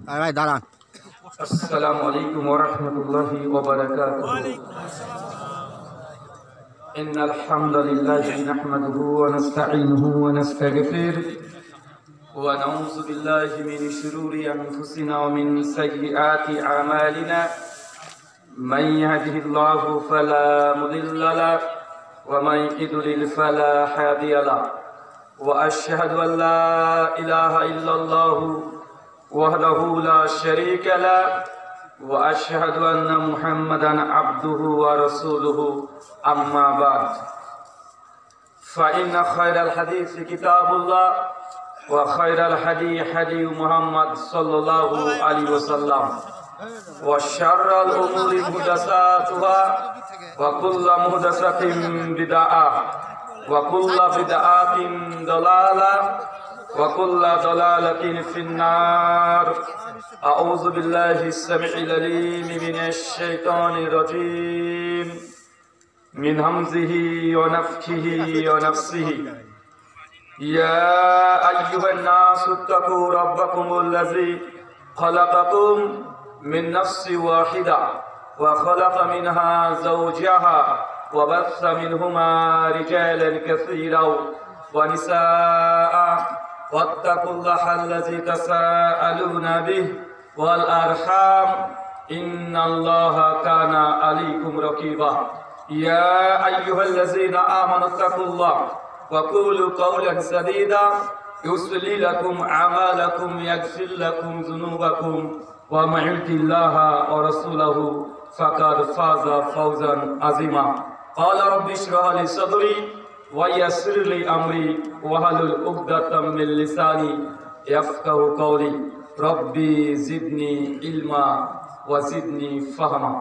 ভাই দাঁড়ান। السلام عليكم ورحمة الله وبركاته. إن الحمد لله نحمده ونستعينه ونستغفره ونعوذ بالله من شرور أنفسنا ومن سيئات أعمالنا. من يهده الله فلا مضل له ومن يضلل فلا هادي له. وأشهد أن لا إله إلا الله وحده لا شريك له وأشهد أن محمدا عبده ورسوله. أما بعد فإن خير الحديث كتاب الله وخير الهدي هدي محمد صلى الله عليه وسلم وشر الأمور محدثاتها وكل محدثة بدعة وكل بدعة ضلالة وكل ضلالة في النار. أعوذ بالله السميع العليم من الشيطان الرجيم من همزه ونفخه ونفسه. يا أيها الناس اتقوا ربكم الذي خلقكم من نفس واحدة وخلق منها زوجها وبث منهما رجالا كثيرا ونساء واتقوا الله الذي تساءلون به والأرحام إن الله كان عليكم رقيبا. يا أيها الذين آمنوا اتقوا الله وقولوا قولا سديدا يصلح لكم أعمالكم يغفر لكم ذنوبكم ومن يطع الله ورسوله فقد فاز فوزا عظيما. قال رب اشرح لي صدري ويسر لي أمري واحلل عقدة من لساني يفقهوا قولي. ربي زدني علما وزدني فهما.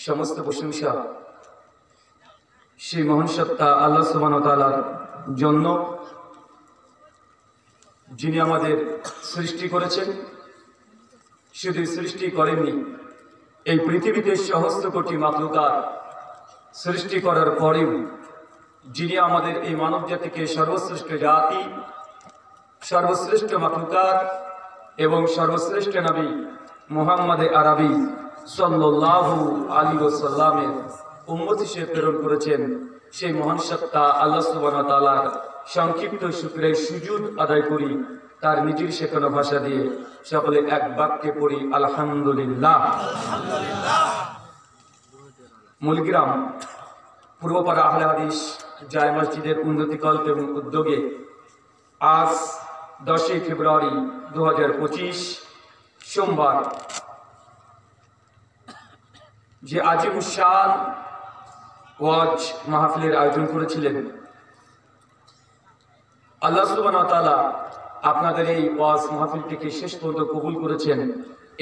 সমস্ত প্রশংসা সেই মহান সত্তা আল্লাহ সুবহানাহু ওয়া তাআলার জন্য, যিনি আমাদের সৃষ্টি করেছেন। শুধু সৃষ্টি করেননি, এই পৃথিবীতে সহস্র কোটি মাখলুকাত সৃষ্টি করার পরেও যিনি আমাদের এই মানব জাতিকে সর্বশ্রেষ্ঠ জাতি, সর্বশ্রেষ্ঠ মাখলুকাত এবং সর্বশ্রেষ্ঠ নবী মুহাম্মদে আরবি সাল্লাল্লাহু আলাইহি ওয়াসাল্লামের উম্মত হিসেবে প্রেরণ করেছেন, সেই মহান সত্তা আল্লাহ সুবহানাহু ওয়া তাআলার সংক্ষিপ্ত শুকরের সুজুদ আদায় করি তার নিজের শেখানো ভাষা দিয়ে। সকলে এক বাক্যে পড়ি আলহামদুলিল্লাহ। মূলগ্রাম পূর্বপাড়া আহলে হাদিস জায় মসজিদের উন্নতিকল্প এবং উদ্যোগে আজ 10 ফেব্রুয়ারি 2025 সোমবার যে আজিমুস শান ওয়াজ মাহফিলের আয়োজন করেছিলেন, আল্লাহ সুবহানাহু ওয়া তাআলা আপনাদের এই ওয়াজ মাহফিলটিকে শেষ পর্যন্ত কবুল করেছেন।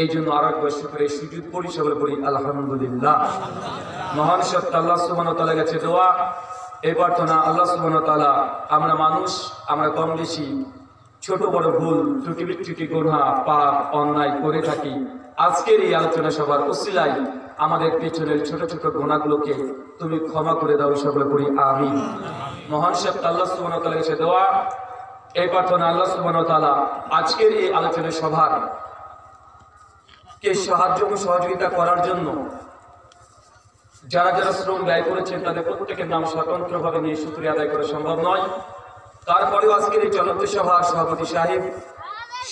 এই জন্য আরেকবার শুকরের সুজুদ পড়ি, সকলে পড়ি আলহামদুলিল্লাহ। মহান সত্তা আল্লাহ সুবহানাহু ওয়া তাআলার কাছে দোয়া, এই প্রার্থনা, আল্লাহ সুবহানাহু ওয়া তাআলা আমরা মানুষ, আমরা কম বেশি ছোট বড় ভুল ত্রুটি বিচ্যুতি গুনাহ পাপ অন্যায় করে থাকি। আজকের এই আলোচনা সভার ওসিলায় আমাদের পেছনের ছোট ছোট গুনাহগুলোকে তুমি ক্ষমা করে দাও, সকলে পড়ি আমিন। মহান সত্তা আল্লাহ সুবহানাহু ওয়া তাআলার কাছে দোয়া, এই প্রার্থনা, আল্লাহ সুবহানাহু ওয়া তাআলা আজকের এই আলোচনা সভার কে সাহায্য ও সহযোগিতা করার জন্য যারা যারা শ্রম ব্যয় করেছেন তাদের প্রত্যেকের নাম স্বতন্ত্রভাবে নিয়ে শুকরিয়া আদায় করা সম্ভব নয়। তারপরেও আজকের এই চলন্ত সভার সভাপতি সাহেব,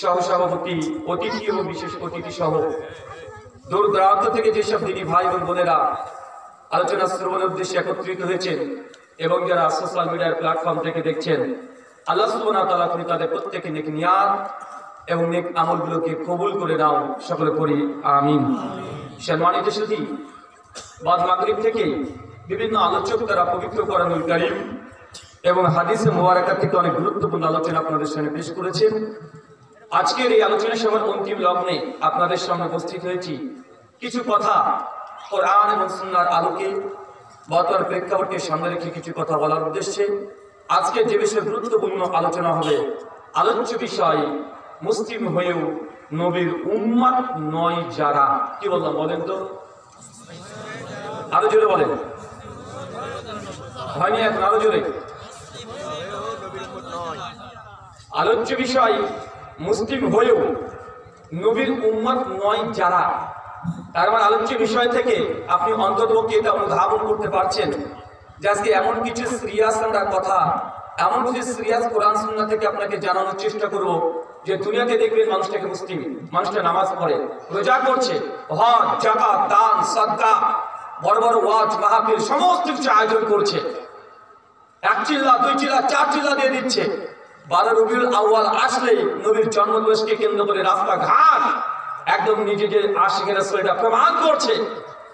সহসভাপতি, অতিথি এবং বিশেষ অতিথি সহ দূর দূরান্ত থেকে যেসব দিনী ভাই এবং বোনেরা আলোচনা শ্রবণের উদ্দেশ্যে একত্রিত হয়েছেন এবং যারা সোশ্যাল মিডিয়ার প্ল্যাটফর্ম থেকে দেখছেন, আল্লাহ সুবহানাহু ওয়া তাআলা তুমি তাদের প্রত্যেকে নেক নিয়াত এবং নেক আমলগুলোকে কবুল করে নাও, সকলে পড়ি আমিন। সম্মানিত সুধী, বাদ মাগরিব থেকে বিভিন্ন আলোচক তারা পবিত্র কোরআনুল কারীম এবং হাদিসে মুবারাকা থেকে অনেক গুরুত্বপূর্ণ আলোচনা আপনাদের সামনে পেশ করেছেন। আজকের এই আলোচনা সভার অন্তিম লগ্নে আপনাদের সামনে উপস্থিত হয়েছি কিছু কথা কোরআন এবং সুন্নাহর আলোকে বর্তমান প্রেক্ষাপটকে সামনে রেখে কিছু কথা বলার উদ্দেশ্যে। আজকে যে বিষয়ে গুরুত্বপূর্ণ আলোচনা হবে, আলোচ্য বিষয় মুসলিম হয়েও নবীর উম্মত নয় যারা। কি বললাম বলেন তো? আরো জোরে বলেন। হয়নি এখন, আরো জোরে। আলোচ্য বিষয় মুসলিম হয়েও নবীর উম্মত নয় যারা, তার আমার আলোচ্য বিষয় থেকে আপনি অন্ততপক্ষে এটা অনুধাবন করতে পারছেন যে আজকে এমন কিছু সিরিয়াস আমরা কথা, এমন কিছু সিরিয়াস কোরআন সুন্নাহ থেকে আপনাকে জানানোর চেষ্টা করব যে দুনিয়াতে দেখবেন মানুষটাকে মুসলিম, মানুষটা নামাজ পড়ে, রোজা করছে, হজ, যাকাত, দান, সাদকা, বড় বড় ওয়াজ মাহফিল সমস্ত কিছু আয়োজন করছে, 1 চিল্লা 2 চিল্লা 4 চিল্লা দিয়ে দিচ্ছে। 12 রবিউল আউয়াল আসলে নবীর জন্মদিবসকে কেন্দ্র করে রাস্তাঘাট একদম নিজেদের আশিকের রাসূলটা প্রমাণ করছে।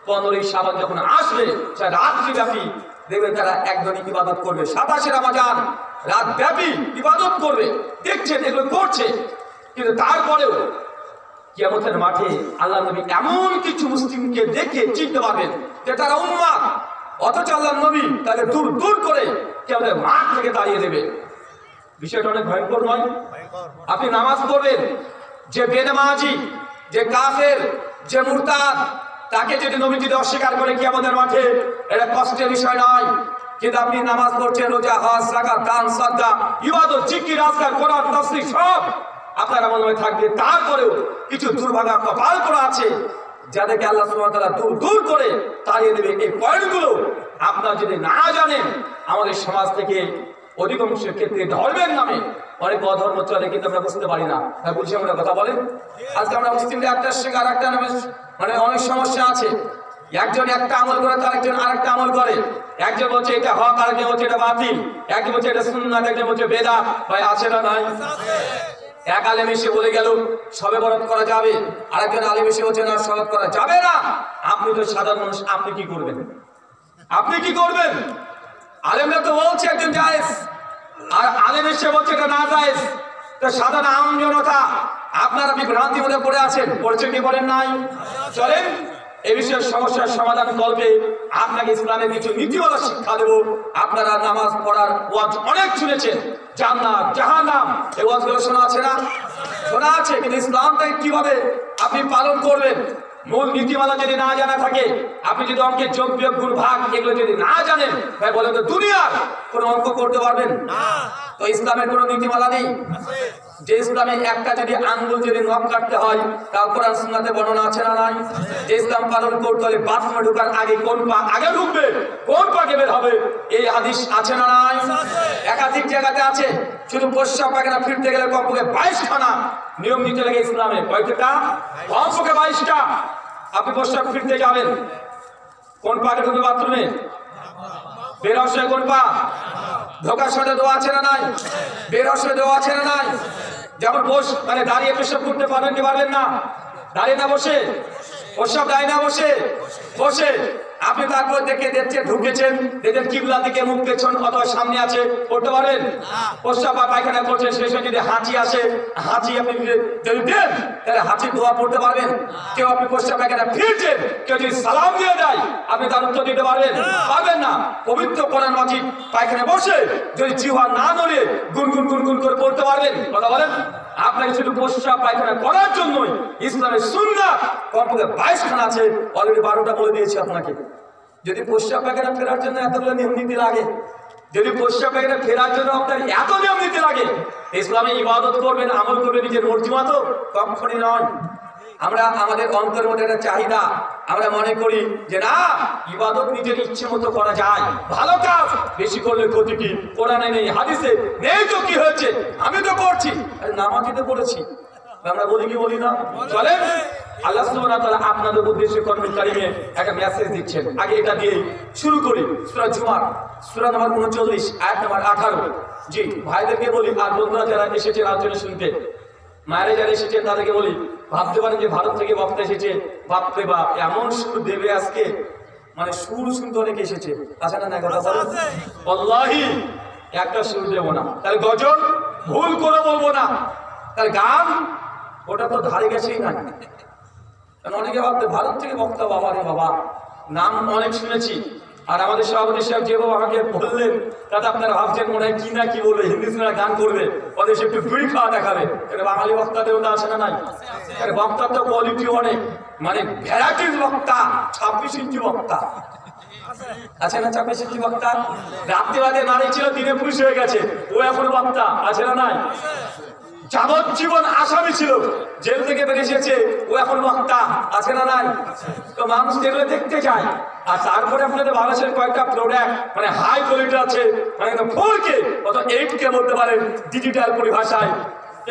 15ই শাবান যখন আসবে রাত্রি ব্যাপী দেখবেন তারা একদমই ইবাদত করবে, 27 রমজান রাত ব্যাপী ইবাদত করবে, দেখছেন এগুলো করছে। কিন্তু তারপরেও কিয়ামতের মাঠে আল্লাহ নবী এমন কিছু মুসলিমকে দেখে চিনতে পারবেন যে তারা উম্মাহ, অথচ আল্লাহ নবী তাকে দূর দূর করে কিয়ামতের মাঠ থেকে তাড়িয়ে দেবে। বিষয়টা অনেক ভয়ঙ্কর নয়? আপনি নামাজ পড়বেন, যে বেনামাজি, যে কাফের, যে মুরতাদ, তাকে যদি নবী যদি অস্বীকার করে কিয়ামতের মাঠে, এটা কষ্টের বিষয় নয়। কিন্তু আপনি নামাজ পড়ছেন, রোজা, হজ, যাকাত, দান, সাদকা, ইবাদত, জিকির, আজকার, কোরআন, তাফসীর সব আপনার আমল নামায় থাকবে, তারপরেও কিছু দুর্ভাগা কপাল করা আছে যাদেরকে আল্লাহ সুবহানাহু ওয়া তাআলা দূর দূর করে তাড়িয়ে দেবে। এই পয়েন্টগুলো আপনারা যদি না জানেন, আমাদের সমাজ থেকে অধিকাংশের ক্ষেত্রে ধর্মের নামে অনেক অধর্ম চলে, কিন্তু আমরা বুঝতে পারি না। বুঝে আমরা কথা বলেন, আজকে আমরা মুসলিমদের একটা শেখার একটা নামে মানে অনেক সমস্যা আছে। একজন একটা আমল করে, আরেকজন আরেকটা আমল করে। একজন বলছে এটা হক, আরেকজন বলছে এটা বাতিল, একজন বলছে এটা সুন্নাত, একজন বলছে বেদাত। ভাই আছে না নাই? এক আলেম এসে বলে গেল সবে বরাত করা যাবে, আরেকজন আলেম এসে বলছে না সবে করা যাবে না। আপনি তো সাধারণ মানুষ, আপনি কি করবেন? আপনি কি করবেন? আলেমরা তো বলছে একজন জায়েজ, আর আলেম এসে বলছে এটা না জায়েজ। তো সাধারণ আম জনতা আপনারা বিভ্রান্তি মধ্যে পড়ে আছেন, পড়ছেন কি করেন নাই? চলেন এই বিষয়ের সমস্যার সমাধান কল্পে আপনাকে ইসলামের কিছু নীতিমালা শিক্ষা দেব। আপনারা নামাজ পড়ার ওয়াজ অনেক শুনেছেন, জান্নাত, জাহান্নাম, এই ওয়াজগুলো শোনা আছে না? শোনা আছে, কিন্তু ইসলামটাকে কিভাবে আপনি পালন করবেন, মূল নীতিমালা যদি না জানা থাকে, আপনি যদি অঙ্কের যোগ বিয়োগ গুণ ভাগ এগুলো যদি না জানেন, ভাই বলেন তো দুনিয়ার কোনো অঙ্ক করতে পারবেন না? তো ইসলামের কোনো নীতিমালা নেই। যে ইসলামে একটা যদি আঙ্গুল যদি নখ কাটতে হয়, তা কোরআন সুন্নাতে বর্ণনা আছে না নাই? যে ইসলাম পালন করতে হলে বাথরুমে ঢোকার আগে কোন পা আগে ঢুকবে, কোন পা বের হবে, এই হাদিস আছে না নাই? একাধিক জায়গাতে আছে। শুধু প্রস্রাব পায়খানা ফিরতে গেলে কমপক্ষে 22খানা নিয়ম নিতে লাগে ইসলামে। কয়টা? কমপক্ষে 22টা। আপনি প্রস্রাব ফিরতে যাবেন, কোন পাকে ঢুকবে বাথরুমে? বের হওয়ার কোন পা? ঢোকার সময় দোয়া আছে না নাই? বের হওয়ার সময় দোয়া আছে না নাই? যেমন মানে দাঁড়িয়ে পেশাব করতে পারবেন কি পারবেন না? দাঁড়িয়ে না বসে, প্রস্রাব দাঁড়িয়ে না বসে, বসে আপনি তারপর দেখে দেখছেন ঢুকেছেন, দেখেন কিবলা দিকে মুখ পেছন অথবা সামনে আছে, করতে পারবেন? প্রস্রাব বা পায়খানা করছেন, শেষে যদি হাঁচি আসে, হাঁচি আপনি যদি দেন তাহলে হাঁচির দোয়া পড়তে পারবেন? কেউ আপনি প্রস্রাব পায়খানা ফিরছেন, কেউ যদি সালাম দিয়ে দেয় আপনি তার উত্তর দিতে পারবেন? পারবেন না। পবিত্র কোরআন মাজিদ পায়খানা বসে যদি জিহ্বা না নড়ে গুনগুন গুনগুন করে পড়তে পারবেন? কথা বলেন। আপনাকে শুধু প্রস্রাব পায়খানা করার জন্যই ইসলামের সুন্নাত কমপক্ষে 22খানা আছে, অলরেডি 12টা বলে দিয়েছি আপনাকে। যদি প্রস্রাব পায়খানা ফেরার জন্য এতগুলো নিয়ম নীতি লাগে, যদি প্রস্রাব পায়খানা ফেরার জন্য আপনার এত নিয়ম নীতি লাগে, ইসলামে ইবাদত করবেন, আমল করবেন নিজের মর্জি মতো, কখনই নয়। আমরা আমাদের অন্তরের মধ্যে একটা চাহিদা, আমরা মনে করি যে না, ইবাদত নিজের ইচ্ছে মতো করা যায়, ভালো কাজ বেশি করলে ক্ষতি কি? কোরআনে নেই, হাদিসে নেই, তো কি হয়েছে? আমি তো করছি, নামাজই তো পড়েছি। আমরা বলি কি বলি না? চলেন আল্লাহ সুবহানাহু ওয়া তাআলা আপনাদের উদ্দেশ্যে কোরআন কারীমে একটা মেসেজ দিচ্ছেন। আগে এটা দিয়ে শুরু করি। সূরা জুমার সূরা নম্বর 39 আয়াত নম্বর 18। জি ভাইদেরকে বলি, আর বন্ধুরা যারা এসেছেন আলোচনা শুনতে, মায়েরা যারা এসেছেন তাদেরকে বলি, ভাবতে পারেন যে ভারত থেকে বক্তা এসেছে, বাপরে বাপ এমন সুর দেবে আজকে, মানে সুর শুনতে অনেকে এসেছে। আছে না? না কথা বলেন। আল্লাহি একটা সুর দেবো না, তাহলে গজল ভুল করে বলবো না, তাহলে গান ওটা তো ধারে গেছেই না। অনেকে ভাবতে ভারত থেকে বক্তা, বাবা রে বাবা, নাম অনেক শুনেছি। আর আমাদের সভাপতি সাহেব যেভাবে আমাকে বললেন, তাতে আপনারা ভাবছেন মনে হয় কি না কি বলবে, হিন্দি সিনেমা গান করবে, ওদের সে একটু বিড়ি খাওয়া দেখাবে। বাঙালি বক্তাদের ওটা আসে না নাই? বক্তার তো কোয়ালিটি অনেক, মানে ভ্যারাইটিস বক্তা, 26 ইঞ্চি বক্তা আছে না? 26 ইঞ্চি বক্তা রাত্রিবাদে নারী ছিল, দিনে পুরুষ হয়ে গেছে, ও এখন বক্তা আছে না নাই? যাবজ্জীবন আসামি ছিল, জেল থেকে বেরিয়ে এসেছে, ও এখন বক্তা আছে না নাই? তো মানুষ যেগুলো দেখতে যায়। আর তারপরে আপনাদের বাংলাদেশের কয়েকটা প্রোডাক্ট মানে হাই কোয়ালিটি আছে, মানে 4K অথবা 8K বলতে পারেন ডিজিটাল পরিভাষায়।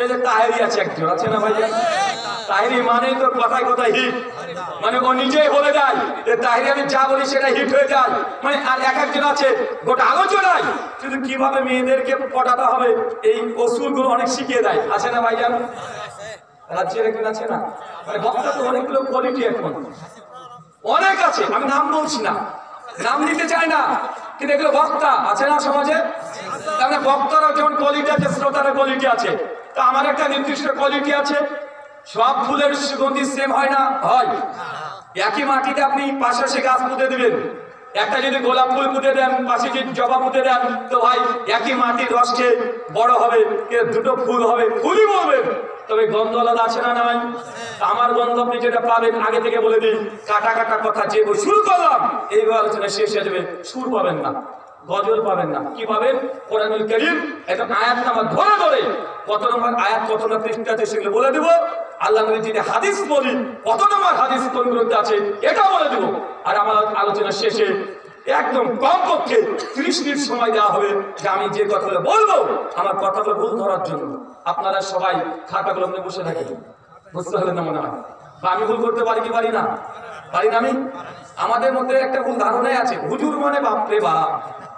এই যে তাহেরি আছে, একজন আছে না ভাই? তাহেরি মানে তো কথায় কথায় হিট, মানে ও নিজেই বলে যায় যে তাহেরি আমি যা বলি সেটা হিট হয়ে যায়। মানে আর এক একজন আছে গোটা আলোচনায় শুধু কিভাবে মেয়েদেরকে পটাতে হবে এই অসুরগুলো অনেক শিখিয়ে দেয়, আছে না ভাইজান? রাজ্যের একজন আছে না, মানে বক্তা তো অনেকগুলো কোয়ালিটি এখন অনেক আছে, আমি নাম বলছি না, নাম নিতে চাই না, কিন্তু এগুলো বক্তা আছে না সমাজে? তার মানে বক্তারও যেমন কোয়ালিটি আছে, শ্রোতারও কোয়ালিটি আছে। তো আমার একটা নির্দিষ্ট কোয়ালিটি আছে। সব ফুলের সুগন্ধি সেম হয় না, হয়। একই মাটিতে আপনি পাশাপাশি গাছ পুঁতে দিবেন, একটা যদি গোলাপ ফুল পুঁতে দেন, পাশে যদি জবা পুঁতে দেন, তো ভাই একই মাটির রস খেয়ে বড় হবে, দুটো ফুল হবে, ফুলই বলবেন, তবে গন্ধ আলাদা আছে না নাই? আমার গন্ধ আপনি যেটা পাবেন, আগে থেকে বলে দিই, কাটা কাটা কথা যে শুরু করলাম এইবার আলোচনা শেষ হয়ে যাবে, সুর পাবেন না, গজল পাবেন না। কি পাবেন? কোরআনুল কারীম একদম আয়াত নাম্বার ধরে ধরে কত নম্বর আয়াত কত নম্বর পৃষ্ঠাতে সেগুলো বলে দেব। আল্লাহ নবী যদি হাদিস বলি কত নম্বর হাদিস কোন গ্রন্থে আছে এটা বলে দেব। আর আমার আলোচনা শেষে একদম কমপক্ষে 30 মিনিট সময় দেওয়া হবে যে আমি যে কথাগুলো বলবো আমার কথাগুলো ভুল ধরার জন্য। আপনারা সবাই খাতাগুলো নিয়ে বসে থাকেন, বুঝতে হলে না মনে হয়, বা আমি ভুল করতে পারি কি পারি না? পারি না আমি? আমাদের মধ্যে একটা ভুল ধারণাই আছে, হুজুর মানে বাপরে বাপ,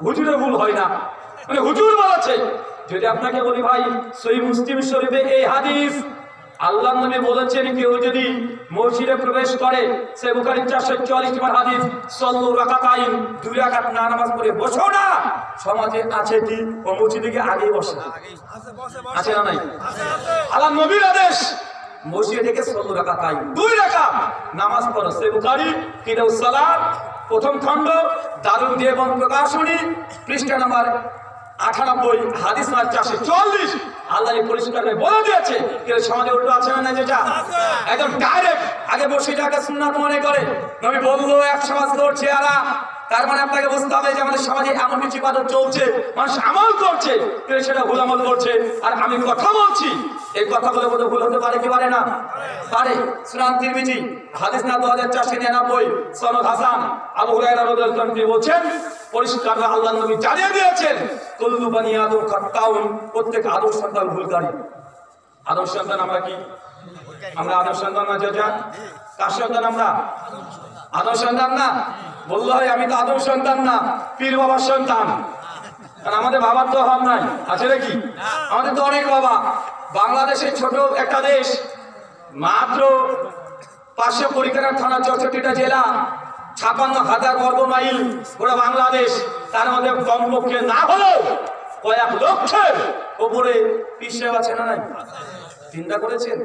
হুজুরের ভুল হয় না, মানে হুজুর বলেছে। যদি আপনাকে বলি ভাই সহিহ মুসলিম শরীফে এই হাদিস আল্লাহ নবী বলেছেন, কেউ যদি মসজিদে প্রবেশ করে, সে বুখারী 444 নম্বর হাদিস, সাল্লু রাকাতাইন, 2 রাকাত না নামাজ পড়ে বসো না। সমাজে আছে কি ও মসজিদে গিয়ে আগেই বসে, আছে না নাই? আল্লাহ নবীর আদেশ মসজিদে থেকে সাল্লু রাকাতাইন, 2 রাকাত নামাজ পড়ো। সে বুখারী কিতাবুস সালাত প্রথম খণ্ড দারুল দেওবন্দ প্রকাশনী পৃষ্ঠা নাম্বার 98 হাদিস নাম্বার 440। আল্লাহ পরিষ্কার বলে দিয়েছে, কেউ সমাজে উল্টো আছে না, যেটা একদম ডাইরেক্ট আগে বসিটাকে সুন্নাত মনে করে। নবী বললো এক সমাজ করছে আরা, তার মানে আপনাকে বুঝতে হবে যে আমাদের সমাজে এমন কিছু ইবাদত চলছে, মানুষ আমল করছে, কেউ সেটা ভুল আমল করছে, আর আমি কথা বলছি। এই কথাগুলো বোধ ভুল হতে পারে কি পারে না? পারে। সুনান তিরমিজি হাদিস না 2499 সনদ হাসান, আবু হুরায়রা রাদিয়াল্লাহু আনহু বলেন, পরিষ্কার আল্লাহ নবী জানিয়ে দিয়েছেন, কুল্লু বানি আদম খাত্তাউন, প্রত্যেক আদম সন্তান ভুলকারী। আদম সন্তান আমরা কি? আমরা আদম সন্তান না? যা কার সন্তান আমরা? আদম সন্তান না? বললো হয় আমি তো আদম সন্তান না, পীর বাবার সন্তান। কারণ আমাদের বাবার তো অভাব নাই, আছে নাকি? আমাদের তো অনেক বাবা। বাংলাদেশের ছোট একটা দেশ, মাত্র 500 পরিক্রমা থানা, 64টা জেলা, 56,000 বর্গ মাইল পুরো বাংলাদেশ। তার মধ্যে কমপক্ষে না হলেও কয়েক লক্ষের উপরে পীর সাহেব আছে না নাই? চিন্তা করেছেন?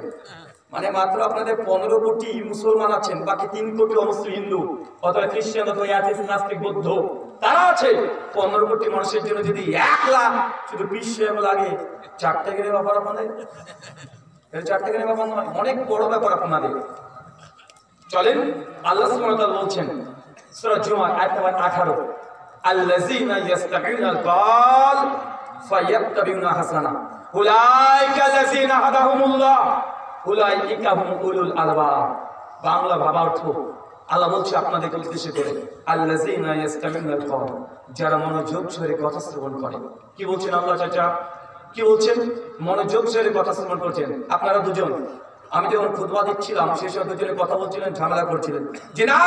মানে মাত্র আপনাদের 15 কোটি মুসলমান আছেন, বাকি 3 কোটি অমুসলিম হিন্দু অথবা খ্রিস্টান অথবা অ্যাথিস্ট নাস্তিক বৌদ্ধ তারা আছে। 15 কোটি মানুষের জন্য যদি 1 লাখ শুধু পীর সাহেব লাগে, 4টে গেলে ব্যাপার আপনাদের, 4টে গেলে ব্যাপার নয়, অনেক বড় ব্যাপার আপনাদের। চলেন আল্লাহ সুবহানাহু ওয়া তাআলা বলছেন সূরা জুমা আয়াত নম্বর 18, আল্লাযীনা ইস্তামিউনাল কাল ফায়াত্তাবিউনা হাসানা উলাইকা আল্লাযীনা হাদাহুমুল্লাহ উলাইকা হুম উলুল আলবাব। বাংলা ভাবার্থ আল্লাহ বলছে আপনাদেরকে উদ্দেশ্য করে, আল্লাযীনা ইস্তামিউনাল কাল, যারা মনোযোগ সহকারে কথা শ্রবণ করে। কি বলছেন আল্লাহ? চাচা কি বলছেন? মনোযোগ সহকারে কথা শ্রবণ করছেন। আপনারা দুজন, আমি যখন খুতবা দিচ্ছিলাম সেই সময় দুজনে কথা বলছিলেন, ঝামেলা করছিলেন যে না,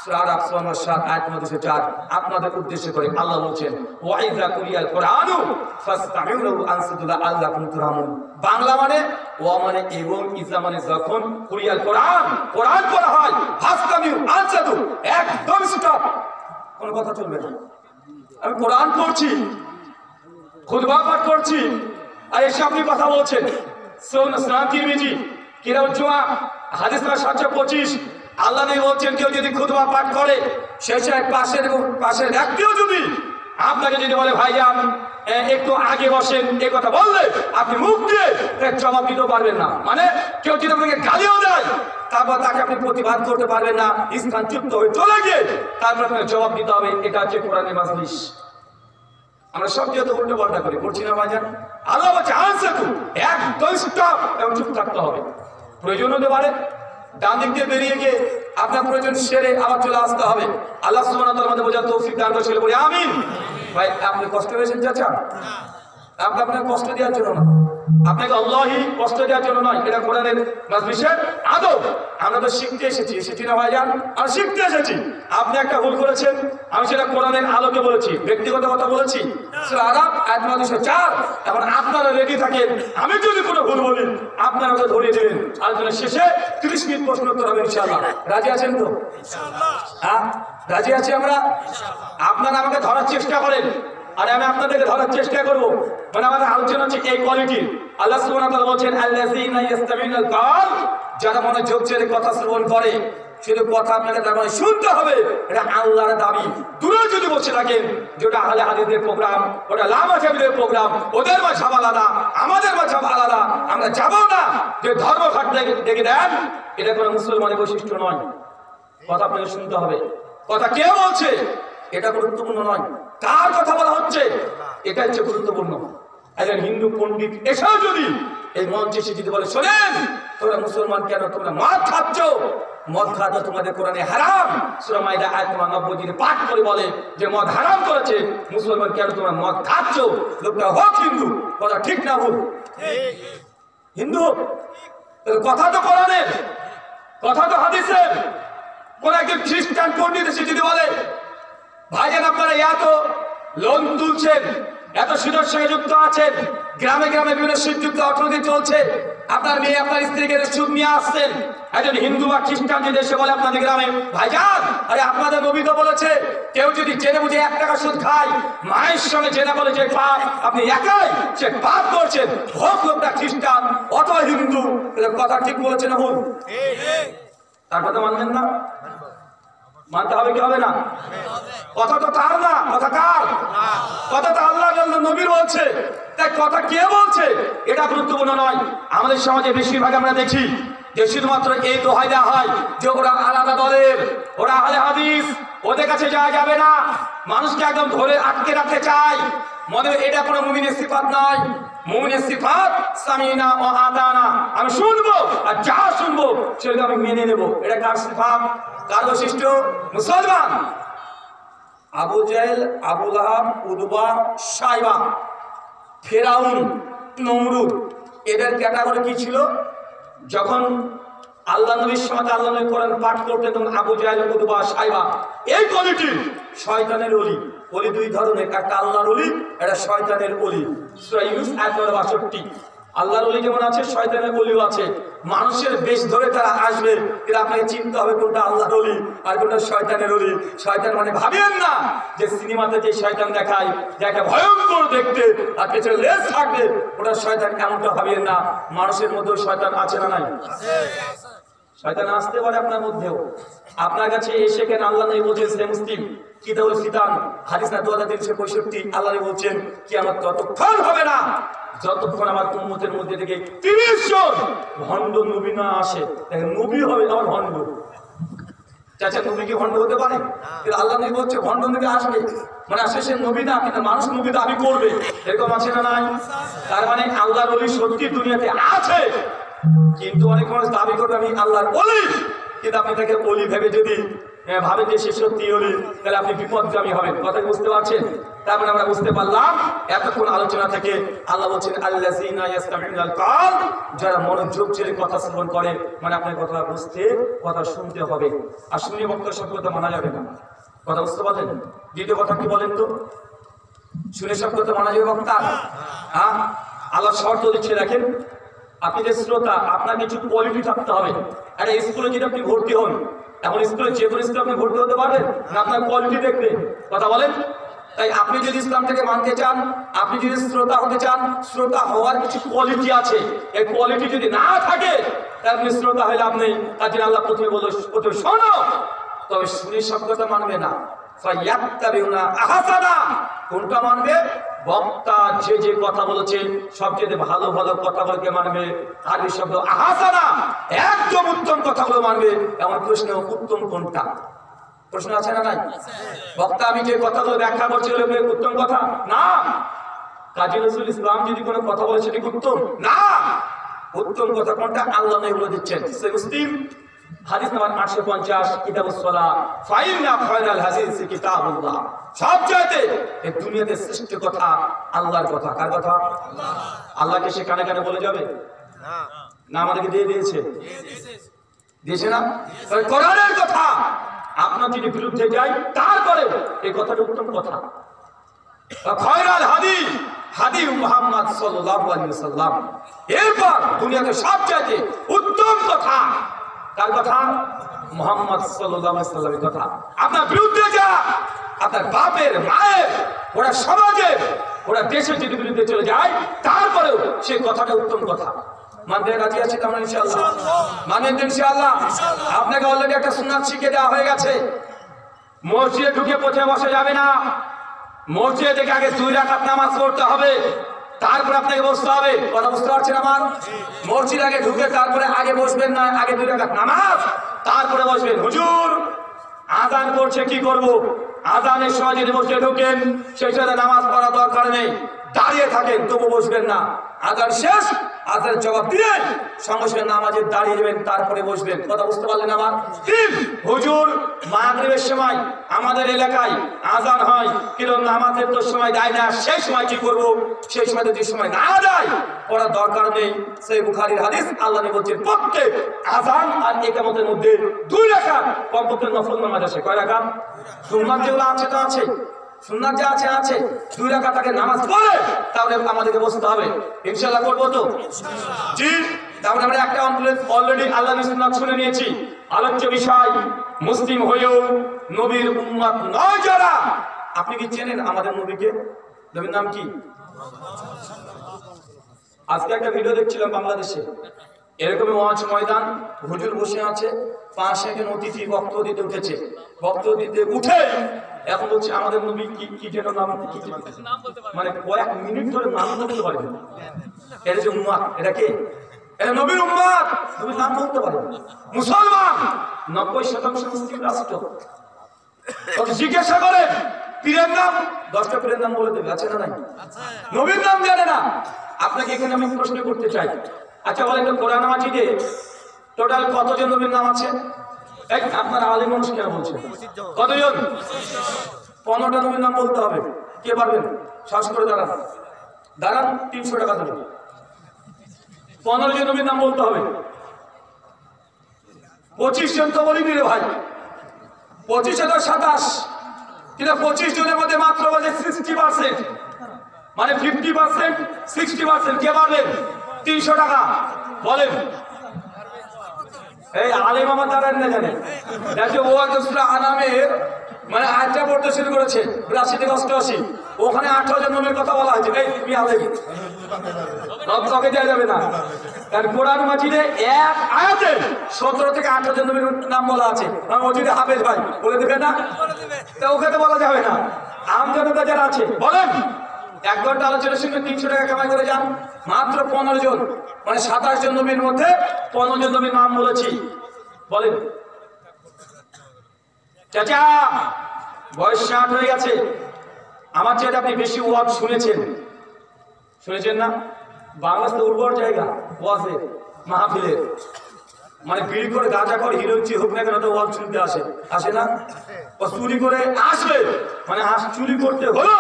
সূরা আল-আহজাব 7 আয়াত 4 আপনাদের উদ্দেশ্য করে আল্লাহ বলছেন, ওয়াইযা কুরিয়াল কুরআনু ফাসতামিউ লাহু আনসিতু লাআল্লাকুম তুরহামুন। বাংলা মানে ওয়া মানে এবং, ইজা মানে যখন, কুরিয়াল কুরআন, কোরআন পড়া হয়, ফাসতামিউ আনসিতু একদম স্টপ, কোনো কথা চলবে না। আমি কোরআন পড়ছি, খুতবা পাঠ করছি, আর এসে আপনি কথা বলছেন। সুনান তিরমিজি কিতাবুল জুমা হাদিস নাম্বার 725 আল্লাহ নবী বলছেন, কেউ যদি খুতবা পাঠ করে শেষে পাশের ব্যক্তিও যদি আপনাকে যদি বলে ভাইজান একটু আগে বসেন, এই কথা বললে আপনি মুখ দিয়ে জবাব দিতে পারবেন না। মানে কেউ যদি আপনাকে গালিও দেয়, তারপর তাকে আপনি প্রতিবাদ করতে পারবেন না, স্থানচ্যুত হয়ে চলে গিয়ে তারপর আপনাকে জবাব দিতে হবে। এটা হচ্ছে কোরআনের মাজলিস। আমরা সব যেহেতু উল্টো পাল্টা করি, করছি না ভাইজান? আল্লাহ বলছে আনসাতু, একদম স্টপ এবং চুপ থাকতে হবে। প্রয়োজন হতে পারে ডান দিক দিয়ে বেরিয়ে গিয়ে আপনার প্রয়োজন সেরে আবার চলে আসতে হবে। আল্লাহ সুবহানাহু ওয়া তাআলা আমাদের বোঝার তৌফিক দান করেন, বলি আমিন। ভাই আপনি কষ্ট পেয়েছেন চাচা? আপনার কষ্ট দেওয়ার জন্য না, আপনাকে আল্লাহই কষ্ট দেওয়ার জন্য নয়, এটা কোরআনের মাজলিসের আদব। আমরা তো শিখতে এসেছি না ভাইজান, আমরা শিখতে এসেছি। আপনি একটা ভুল করেছেন, আমি সেটা কোরআনের আলোকে বলেছি, ব্যক্তিগত কথা বলেছি। সূরা আরাফ আয়াত 4। এখন আপনারা রেডি থাকেন, আমি যদি কোনো ভুল বলি আপনারা ওটা ধরিয়ে দেবেন। আলোচনার শেষে 30 মিনিট প্রশ্ন উত্তর হবে ইনশাআল্লাহ। রাজি আছেন তো? ইনশাআল্লাহ। হ্যাঁ, রাজি আছি আমরা। আপনারা আমাকে ধরার চেষ্টা করেন আর আমি আপনাদেরকে ধরার চেষ্টা করব। মানে আমাদের আলোচনা হচ্ছে এই কোয়ালিটি। আল্লাহ সুবহানাহু ওয়া তাআলা বলেন আল্লাযীনা ইয়াসতামিউনাল কাওল, যারা মনোযোগ দিয়ে কথা শ্রবণ করে। শুধু কথা আপনাকে তার মানে শুনতে হবে, এটা আল্লাহর দাবি। দূরে যদি বসে থাকেন, যেটা আহলে হাদিসের প্রোগ্রাম, ওটা লামা জাবিরের প্রোগ্রাম, ওদের মাঝহাব আলাদা, আমাদের মাঝহাব আলাদা, আমরা যাব না। যে ধর্মঘট দেখে দেন, এটা কোনো মুসলমানের বৈশিষ্ট্য নয়। কথা আপনাকে শুনতে হবে। কথা কে বলছে এটা গুরুত্বপূর্ণ নয়, কার কথা বলা হচ্ছে এটা হচ্ছে গুরুত্বপূর্ণ। একজন হিন্দু পণ্ডিত এসেও যদি এই মঞ্চে এসে যদি বলে, শোনেন তোমরা মুসলমান কেন তোমরা মদ খাচ্ছ, মদ খাওয়া তোমাদের কোরআনে হারাম। সূরা মাইদা আয়াত 90 যদি পাঠ করে বলে যে মদ হারাম করেছে, মুসলমান কেন তোমরা মদ খাচ্ছ, লোকটা হোক হিন্দু। কথা ঠিক না ভুল? হিন্দু কথা তো কোরআনের, কথা তো হাদিসের। কোন একজন খ্রিস্টান পণ্ডিত এসে যদি বলে, ভাইজান আপনারা এত লোন তুলছেন, এত সুদের সঙ্গে যুক্ত আছেন, গ্রামে গ্রামে বিভিন্ন সুদযুক্ত অর্থনীতি চলছে, আপনার মেয়ে আপনার স্ত্রীকে সুদ নিয়ে আসছেন, একজন হিন্দু বা খ্রিস্টান যদি এসে বলে আপনাদের গ্রামে, ভাইজান আরে আপনাদের নবী তো বলেছে কেউ যদি জেনে বুঝে 1 টাকা সুদ খায়, মায়ের সঙ্গে জেনে বলে যে পাপ, আপনি একাই সে পাপ করছেন, হোক লোকটা খ্রিস্টান অথবা হিন্দু। কথা ঠিক বলেছে না ভুল? তার কথা মানবেন না? মানতে হবে কি হবে না? কথা তো তার না, কথা কার? কথা তো আল্লাহ নবীর বলছে। তাই কথা কে বলছে এটা গুরুত্বপূর্ণ নয়। আমাদের সমাজে বেশিরভাগ আমরা দেখি যে শুধুমাত্র এই দোহাই দেওয়া হয় যে ওরা আলাদা দলের, ওরা আহলে হাদিস, ওদের কাছে যাওয়া যাবে না, মানুষকে একদম ধরে আটকে রাখতে চায়। মনে এটা কোনো মুমিনের সিফাত নয়। মুমিনের সিফাত সামিনা ও আতানা, আমি শুনবো আর যা শুনবো সেটা আমি মেনে নেব। এটা কার সিফাত, কার বৈশিষ্ট্য? মুসলমান। আবু জাহেল, আবু লাহাব, উতবা, শাইবা, ফেরাউন, নমরুদ, এদের ক্যাটাগরি কি ছিল? যখন আল্লাহ নবীর সময় আল্লাহ নবী কোরআন পাঠ করতেন তখন আবু জাহেল, উতবা, শাইবা এই কোয়ালিটি শয়তানের ওলি। ওলি 2 ধরনের, একটা আল্লাহর ওলি, একটা শয়তানের ওলি। সূরা ইউনূস আয়াত 62। আল্লাহর ওলি যেমন আছে, শয়তানের ওলিও আছে। মানুষের বেশ ধরে তারা আসবে, কিন্তু আপনাকে চিনতে হবে কোনটা আল্লাহর ওলি আর কোনটা শয়তানের ওলি। শয়তান মানে ভাবেন না যে সিনেমাতে যে শয়তান দেখায়, যে একটা ভয়ঙ্কর দেখতে আর পেছনে লেজ থাকবে, ওটা শয়তান, এমনটা ভাবেন না। মানুষের মধ্যেও শয়তান আছে না নাই? শয়তান আসতে পারে আপনার মধ্যেও। আপনার কাছে এসে কেন আল্লাহ নবী বলছেন, সে মুসলিম কিতাবুল ফিতান হাদিস না 2365, আল্লাহ নবী বলছেন কিয়ামত ততক্ষণ হবে না যতক্ষণ আমার উম্মতের মধ্যে থেকে 30 জন ভণ্ড নবী না আসে। দেখেন, নবী হবে আবার ভণ্ড। চাচা নবী কি ভণ্ড হতে পারে? কিন্তু আল্লাহ নবী বলছে ভণ্ড নবী আসবে, মানে আসে সে নবী না, কিন্তু মানুষ নবী দাবি করবে। এরকম আছে না নাই? তার মানে আল্লাহর ওলি সত্যি দুনিয়াতে আছে, কিন্তু অনেক মানুষ দাবি করবে আমি আল্লাহর ওলি, কিন্তু আপনি তাকে ওলি ভেবে যদি ভাবেন যে সে সত্যি ওলি, তাহলে আপনি বিপদগামী হবেন। কথা বুঝতে পারছেন? তারপরে আমরা বুঝতে পারলাম এতক্ষণ আলোচনা থেকে আল্লাহ বলছেন আল্লাযীনা ইয়াসতামিউনাল কাওল, যারা মনোযোগ দিয়ে কথা শ্রবণ করে। মানে আপনার কথা বুঝতে, কথা শুনতে হবে। আর শুনে বক্তব্য সব কথা মানা যাবে না। কথা বুঝতে পারলেন? দ্বিতীয় কথা কি বলেন তো? শুনে সব কথা মানা যাবে বক্তা? হ্যাঁ, আল্লাহ শর্ত দিচ্ছে, দেখেন আপনি যে শ্রোতা, আপনার কিছু কোয়ালিটি থাকতে হবে। একটা স্কুলে যদি আপনি ভর্তি হন, এখন স্কুলে যে কোনো স্কুলে আপনি ভর্তি হতে পারবেন না, আপনার কোয়ালিটি দেখবে। কথা বলেন? তাই আপনি যদি ইসলামটাকে মানতে চান, আপনি যদি শ্রোতা হতে চান, শ্রোতা হওয়ার কিছু কোয়ালিটি আছে। এই কোয়ালিটি যদি না থাকে তাহলে আপনি শ্রোতা হইলে আপনি, তার জন্য আল্লাহ প্রথমে বলল প্রথমে শোনো, তবে শুনে সব কথা মানবে না। কোনটা মানবে? বক্তা যে যে কথা বলেছে সবচেয়ে ভালো ভালো কথাগুলোকে মানবে। আরবি শব্দ আহাসানা, একদম উত্তম কথাগুলো মানবে। এমন প্রশ্ন, উত্তম কোনটা? প্রশ্ন আছে না নাই? বক্তা আমি যে কথাগুলো ব্যাখ্যা করছি উত্তম কথা না, কাজী নজরুল ইসলাম যদি কোনো কথা বলে সেটা উত্তম না। উত্তম কথা কোনটা? আল্লাহ নবী বলে দিচ্ছেন। সহিহ মুসলিম হাদিস নাম্বার 850, কিতাবুস সালাহ, ফাইন্না খায়রাল হাদিস কিতাবুল্লাহ। সবচাইতে এই দুনিয়াতে শ্রেষ্ঠ কথা আল্লাহর কথা। কার কথা? আল্লাহ। আল্লাহকে সে কানে কানে বলে যাবে না, না আমাদেরকে দিয়ে দিয়েছে, দিয়েছে না? কোরআনের কথা আপনার যদি বিরুদ্ধে যায় তারপরে এই কথাটা উত্তম কথা। খায়রাল হাদিস হাদিস মুহাম্মদ সাল্লাল্লাহু আলাইহি ওয়াসাল্লাম। এরপর দুনিয়াতে সবচাইতে উত্তম কথা কার কথা? মুহাম্মদ সাল্লাল্লাহু আলাইহি ওয়াসাল্লামের কথা। আপনার বিরুদ্ধে যা, আপনার বাপের মায়ের, ওরা সমাজের, ওরা দেশের যদি বিরুদ্ধে চলে যায় তারপরেও সেই কথাটা উত্তম কথা। মানতে রাজি আছি তো আমরা ইনশাআল্লাহ? মানেন তো ইনশাআল্লাহ? আপনাকে অলরেডি একটা সুন্নাত শিখিয়ে দেওয়া হয়ে গেছে। মসজিদে ঢুকে পথে বসে যাবে না, মসজিদে থেকে আগে 2 রাকাত নামাজ পড়তে হবে, তারপর আপনাকে বসতে হবে। কথা বুঝতে পারছেন আমার? মসজিদ আগে ঢুকে তারপরে আগে বসবেন না, আগে 2 রাকাত নামাজ তারপরে বসবেন। হুজুর আযান করছে কি করব? আযানের সময় যদি মসজিদে ঢোকেন সেই সময় নামাজ পড়া দরকার নেই, দাঁড়িয়ে থাকেন তবু বসবেন না। আযান শেষ, আযানের জবাব দিলেন, সঙ্গে সঙ্গে নামাজে দাঁড়িয়ে যাবেন, তারপরে বসবেন। কথা বুঝতে পারলেন আমার? হুজুর মাগরিবের সময় আমাদের এলাকায় আযান হয় কিন্তু নামাজের তো সময় দেয় না, সেই সময় কি করব? সেই সময় যদি সময় না দেয় পড়ার দরকার নেই। সহিহ বুখারীর হাদিস, আল্লাহ নবী বলেছেন প্রত্যেক আযান আর ইকামতের মধ্যে 2 রাকাত কমপক্ষে নফল নামাজ আছে। কয় রাকাত? সুন্নাত যেগুলো আছে তা আছে, সুন্নাত যা আছে আছে। 2 রাকাত আগে নামাজ পড়ে তাহলে আমাদেরকে বসতে হবে। ইনশাআল্লাহ করবো তো? জি। তারপরে আমরা একটা অলরেডি আল্লাহ নবীর সুন্নাত শুনে নিয়েছি। আলোচ্য বিষয় মুসলিম হয়েও নবীর উম্মত নয় যারা। আপনি কি চেনেন আমাদের নবীকে? নবীর নাম কি? আজকে একটা ভিডিও দেখছিলাম বাংলাদেশে, এরকমই ওয়াজ ময়দান, হুজুর বসে আছে, পাশে একজন অতিথি বক্তব্য দিতে উঠেছে, বক্তব্য দিতে উঠে এখন বলছে আমাদের নবী কি যেন নাম, মানে কয়েক মিনিট ধরে নাম বলতে পারবে না। এটা যে উম্মত, এটা কে? এটা নবীর উম্মত, নবীর নাম বলতে পারবে না। মুসলমান 90% মুসলিম রাষ্ট্র। জিজ্ঞাসা করেন পীরের নাম, 10টা পীরের নাম বলে দেবে, আছে না নাই? নবীর নাম জানে না। আপনাকে এখানে আমি প্রশ্ন করতে চাই, আচ্ছা বলেন তো কোরআন মাজিদে টোটাল কতজন নবীর নাম আছে? আপনার আলিম মানুষ কেন বলছেন কতজন? 15টা নবীর নাম বলতে হবে। কে পারবেন? শ্বাস করে দাঁড়ান, দাঁড়ান, 300 টাকা দেবেন। 15 জন নবীর নাম বলতে হবে। 25 জন তো বলিনি রে ভাই, 25,027, কিন্তু 25 জনের মধ্যে মাত্র বলে 60%, মানে 50%, 60%। কে পারবেন? 300 টাকা বলেন। এই আলিম আমার দাঁড়ান না জানেন, দেখে ও একটা সূরা আনামের মানে আয়াতটা পড়তে শুরু করেছে 82 থেকে 88, ওখানে 18 জন নবীর কথা বলা হয়েছে। এই তুমি আলেম, রব তোকে দেওয়া যাবে না, কারণ কোরআন মাজিদে এক আয়াতে 17 থেকে 18 জন নবীর নাম বলা আছে। আমি মসজিদে হাফেজ ভাই বলে দেবে না, তা ওকে তো বলা যাবে না। আম জনতা যারা আছে বলেন, 1 ঘন্টা আলোচনা শুনে 300 টাকা কামাই করে যান। মাত্র 15 জন, মানে 27 জন নবীর মধ্যে 15 জন নবীর নাম বলেছি। বলেন চাচা বয়স 60 হয়ে গেছে, আমার চেয়ে আপনি বেশি ওয়াজ শুনেছেন, শুনেছেন না? বাংলাদেশ তো উর্বর জায়গা ওয়াজের মাহফিলের, মানে বিড়ি করে গাঁজা করে হিরোইন হোক না কেন তো ওয়াজ শুনতে আসে, আসে না? ও চুরি করে আসবে, মানে চুরি করতে হলো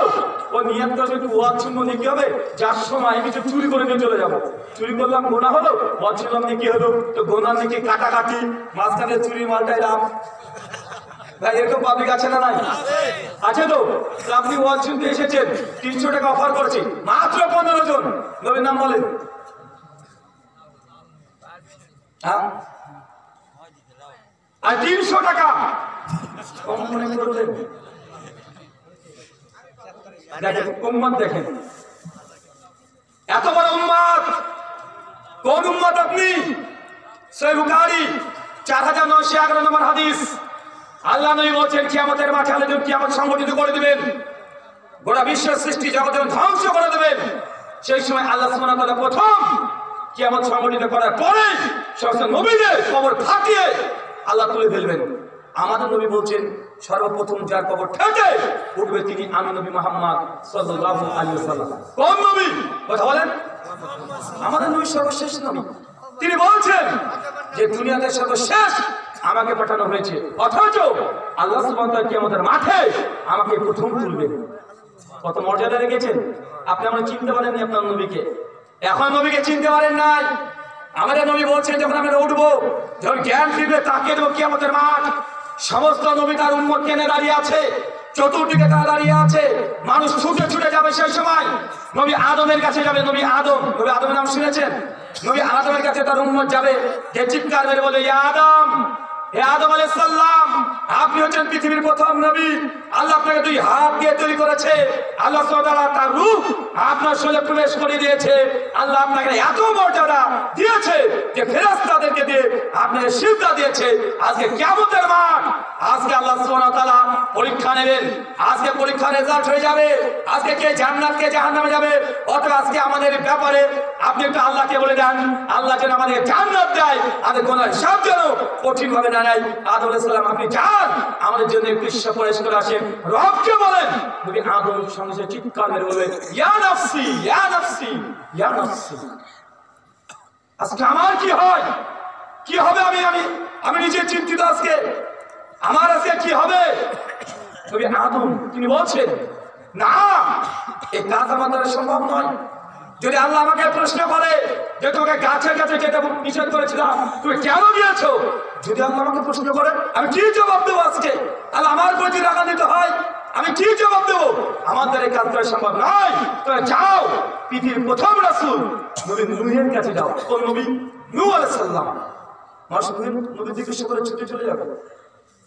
ও নিয়ত করবে একটু ওয়াজ শুনবো, কি হবে? যার সময় আমি কিছু চুরি করে নিয়ে চলে যাবো, চুরি করলাম গোনা হলো, ওয়াজ শুনলাম কি হলো? তো গোনার নাকি কাটাকাটি, মাঝখানে চুরি মালটাই রাম। ভাই এরকম পাবলিক আছে না নাই? আছে তো? আপনি ওয়াজ শুনতে এসেছেন, 300 টাকা অফার করছি, মাত্র 15 জন নবীর নাম বলেন। হ্যাঁ, আর 300 টাকা কম মনে করলেন। দেখেন উম্মত, দেখেন এত বড় উম্মত। কোন উম্মত আপনি? সহিহ বুখারী 4911 নম্বর হাদিস, আল্লাহ নবী বলেছেন কিয়ামতের মাঠে আল্লাহ যখন কিয়ামত সংগঠিত করে দিবেন, গোটা বিশ্বের সৃষ্টি জগৎ যখন ধ্বংস করে দেবেন, সেই সময় আল্লাহ সুবহানাহু ওয়া তাআলা প্রথম কিয়ামত সংগঠিত করার পরে সমস্ত নবীদের কবর ফাটিয়ে আল্লাহ তুলে ফেলবেন। আমাদের নবী বলছেন সর্বপ্রথম যার কবর ঠেকে উঠবে তিনি আমি নবী মুহাম্মদ সাল্লাল্লাহু আলাইহি ওয়াসাল্লাম। কোন নবী? কথা বলেন। আমাদের নবী সর্বশেষ নবী। তিনি বলছেন যে দুনিয়াতে সর্বশেষ আমাকে পাঠানো হয়েছে, অথচ আল্লাহ সুবহানাহু ওয়া তাআলা কিয়ামতের মাঠে আমাকে প্রথম তুলবেন। কত মর্যাদা রেখেছেন। আপনি আমরা চিনতে পারেননি আপনার নবীকে, এখন নবীকে চিনতে পারেন নাই। আমাদের নবী বলছেন যখন আমরা উঠবো, যখন জ্ঞান ফিরবে তাকে দেবো কিয়ামতের মাঠ। সমস্ত নবী তার উম্মত নিয়ে দাঁড়িয়ে আছে, চতুর্দিকে তারা দাঁড়িয়ে আছে, মানুষ ছুটে ছুটে যাবে। সেই সময় নবী আদমের কাছে যাবে। নবী আদমের নাম শুনেছেন? নবী আদমের কাছে তার উম্মত যাবে, যে চিৎকার মেরে বলে, ইয়া আদম, হে আদম আলাইহিস সালাম, আপনি হচ্ছেন পৃথিবীর প্রথম নবী। আল্লাহ আপনাকে দুই হাত দিয়ে তৈরি করেছে। আল্লাহ সুবহানাহু ওয়া তাআলা তার রূহ আপনার শরীরে প্রবেশ করে দিয়েছে। আল্লাহ আপনাকে এত মর্যাদা দিয়েছে যে ফেরেশতাদেরকে দিয়ে আপনাকে সিজদা দিয়েছে। আজকে কিয়ামতের মাঠ, আজকে আল্লাহ সুবহানাহু ওয়া তাআলা পরীক্ষা নেবেন। আজকে পরীক্ষার রেজাল্ট হয়ে যাবে। আজকে কে জান্নাত কে জাহান্নামে যাবে। অতএব আজকে আমাদের ব্যাপারে আপনি একটু আল্লাহকে বলে দেন, আল্লাহ যেন আমাদের জান্নাত দেয়, আমাদের গুনাহ সব যেন কঠিন ভাবে না নেয়। আদম আলাইহিস সালাম আপনি যান, আমাদের জন্য একটু সুপারিশ করে আসেন। রবকে বলেন। নবী আদম সঙ্গে চিৎকার মেরে বলবে, ইয়া নাফসি, ইয়া নাফসি, ইয়া নাফসি। আজকে আমার কি হয়, কি হবে? আমি নিজে চিন্তিত আজকে, আমার আজকে কি হবে? নবী আদম তিনি বলছেন, না, এই কাজ আমার দ্বারা সম্ভব নয়। যদি আল্লাহ আমাকে প্রশ্ন করে যে তোমাকে গাছের কাছে যেতে নিষেধ করেছিলাম, তুমি কেন গিয়েছো, যদি আল্লাহ আমাকে প্রশ্ন করে আমি কি জবাব দেবো? আজকে আল্লাহ আমার প্রতি রাগান্বিত হয়, আমি কি জবাব দেবো? আমার দ্বারা কাজ করা সম্ভব নয়। তবে যাও, পৃথিবীর প্রথম রাসূল নবী নূহের কাছে যাও। কোন নবী? নূহ আলাইহিস সালাম। মানুষ নবী জিজ্ঞাসা করে ছুটে চলে যাবে।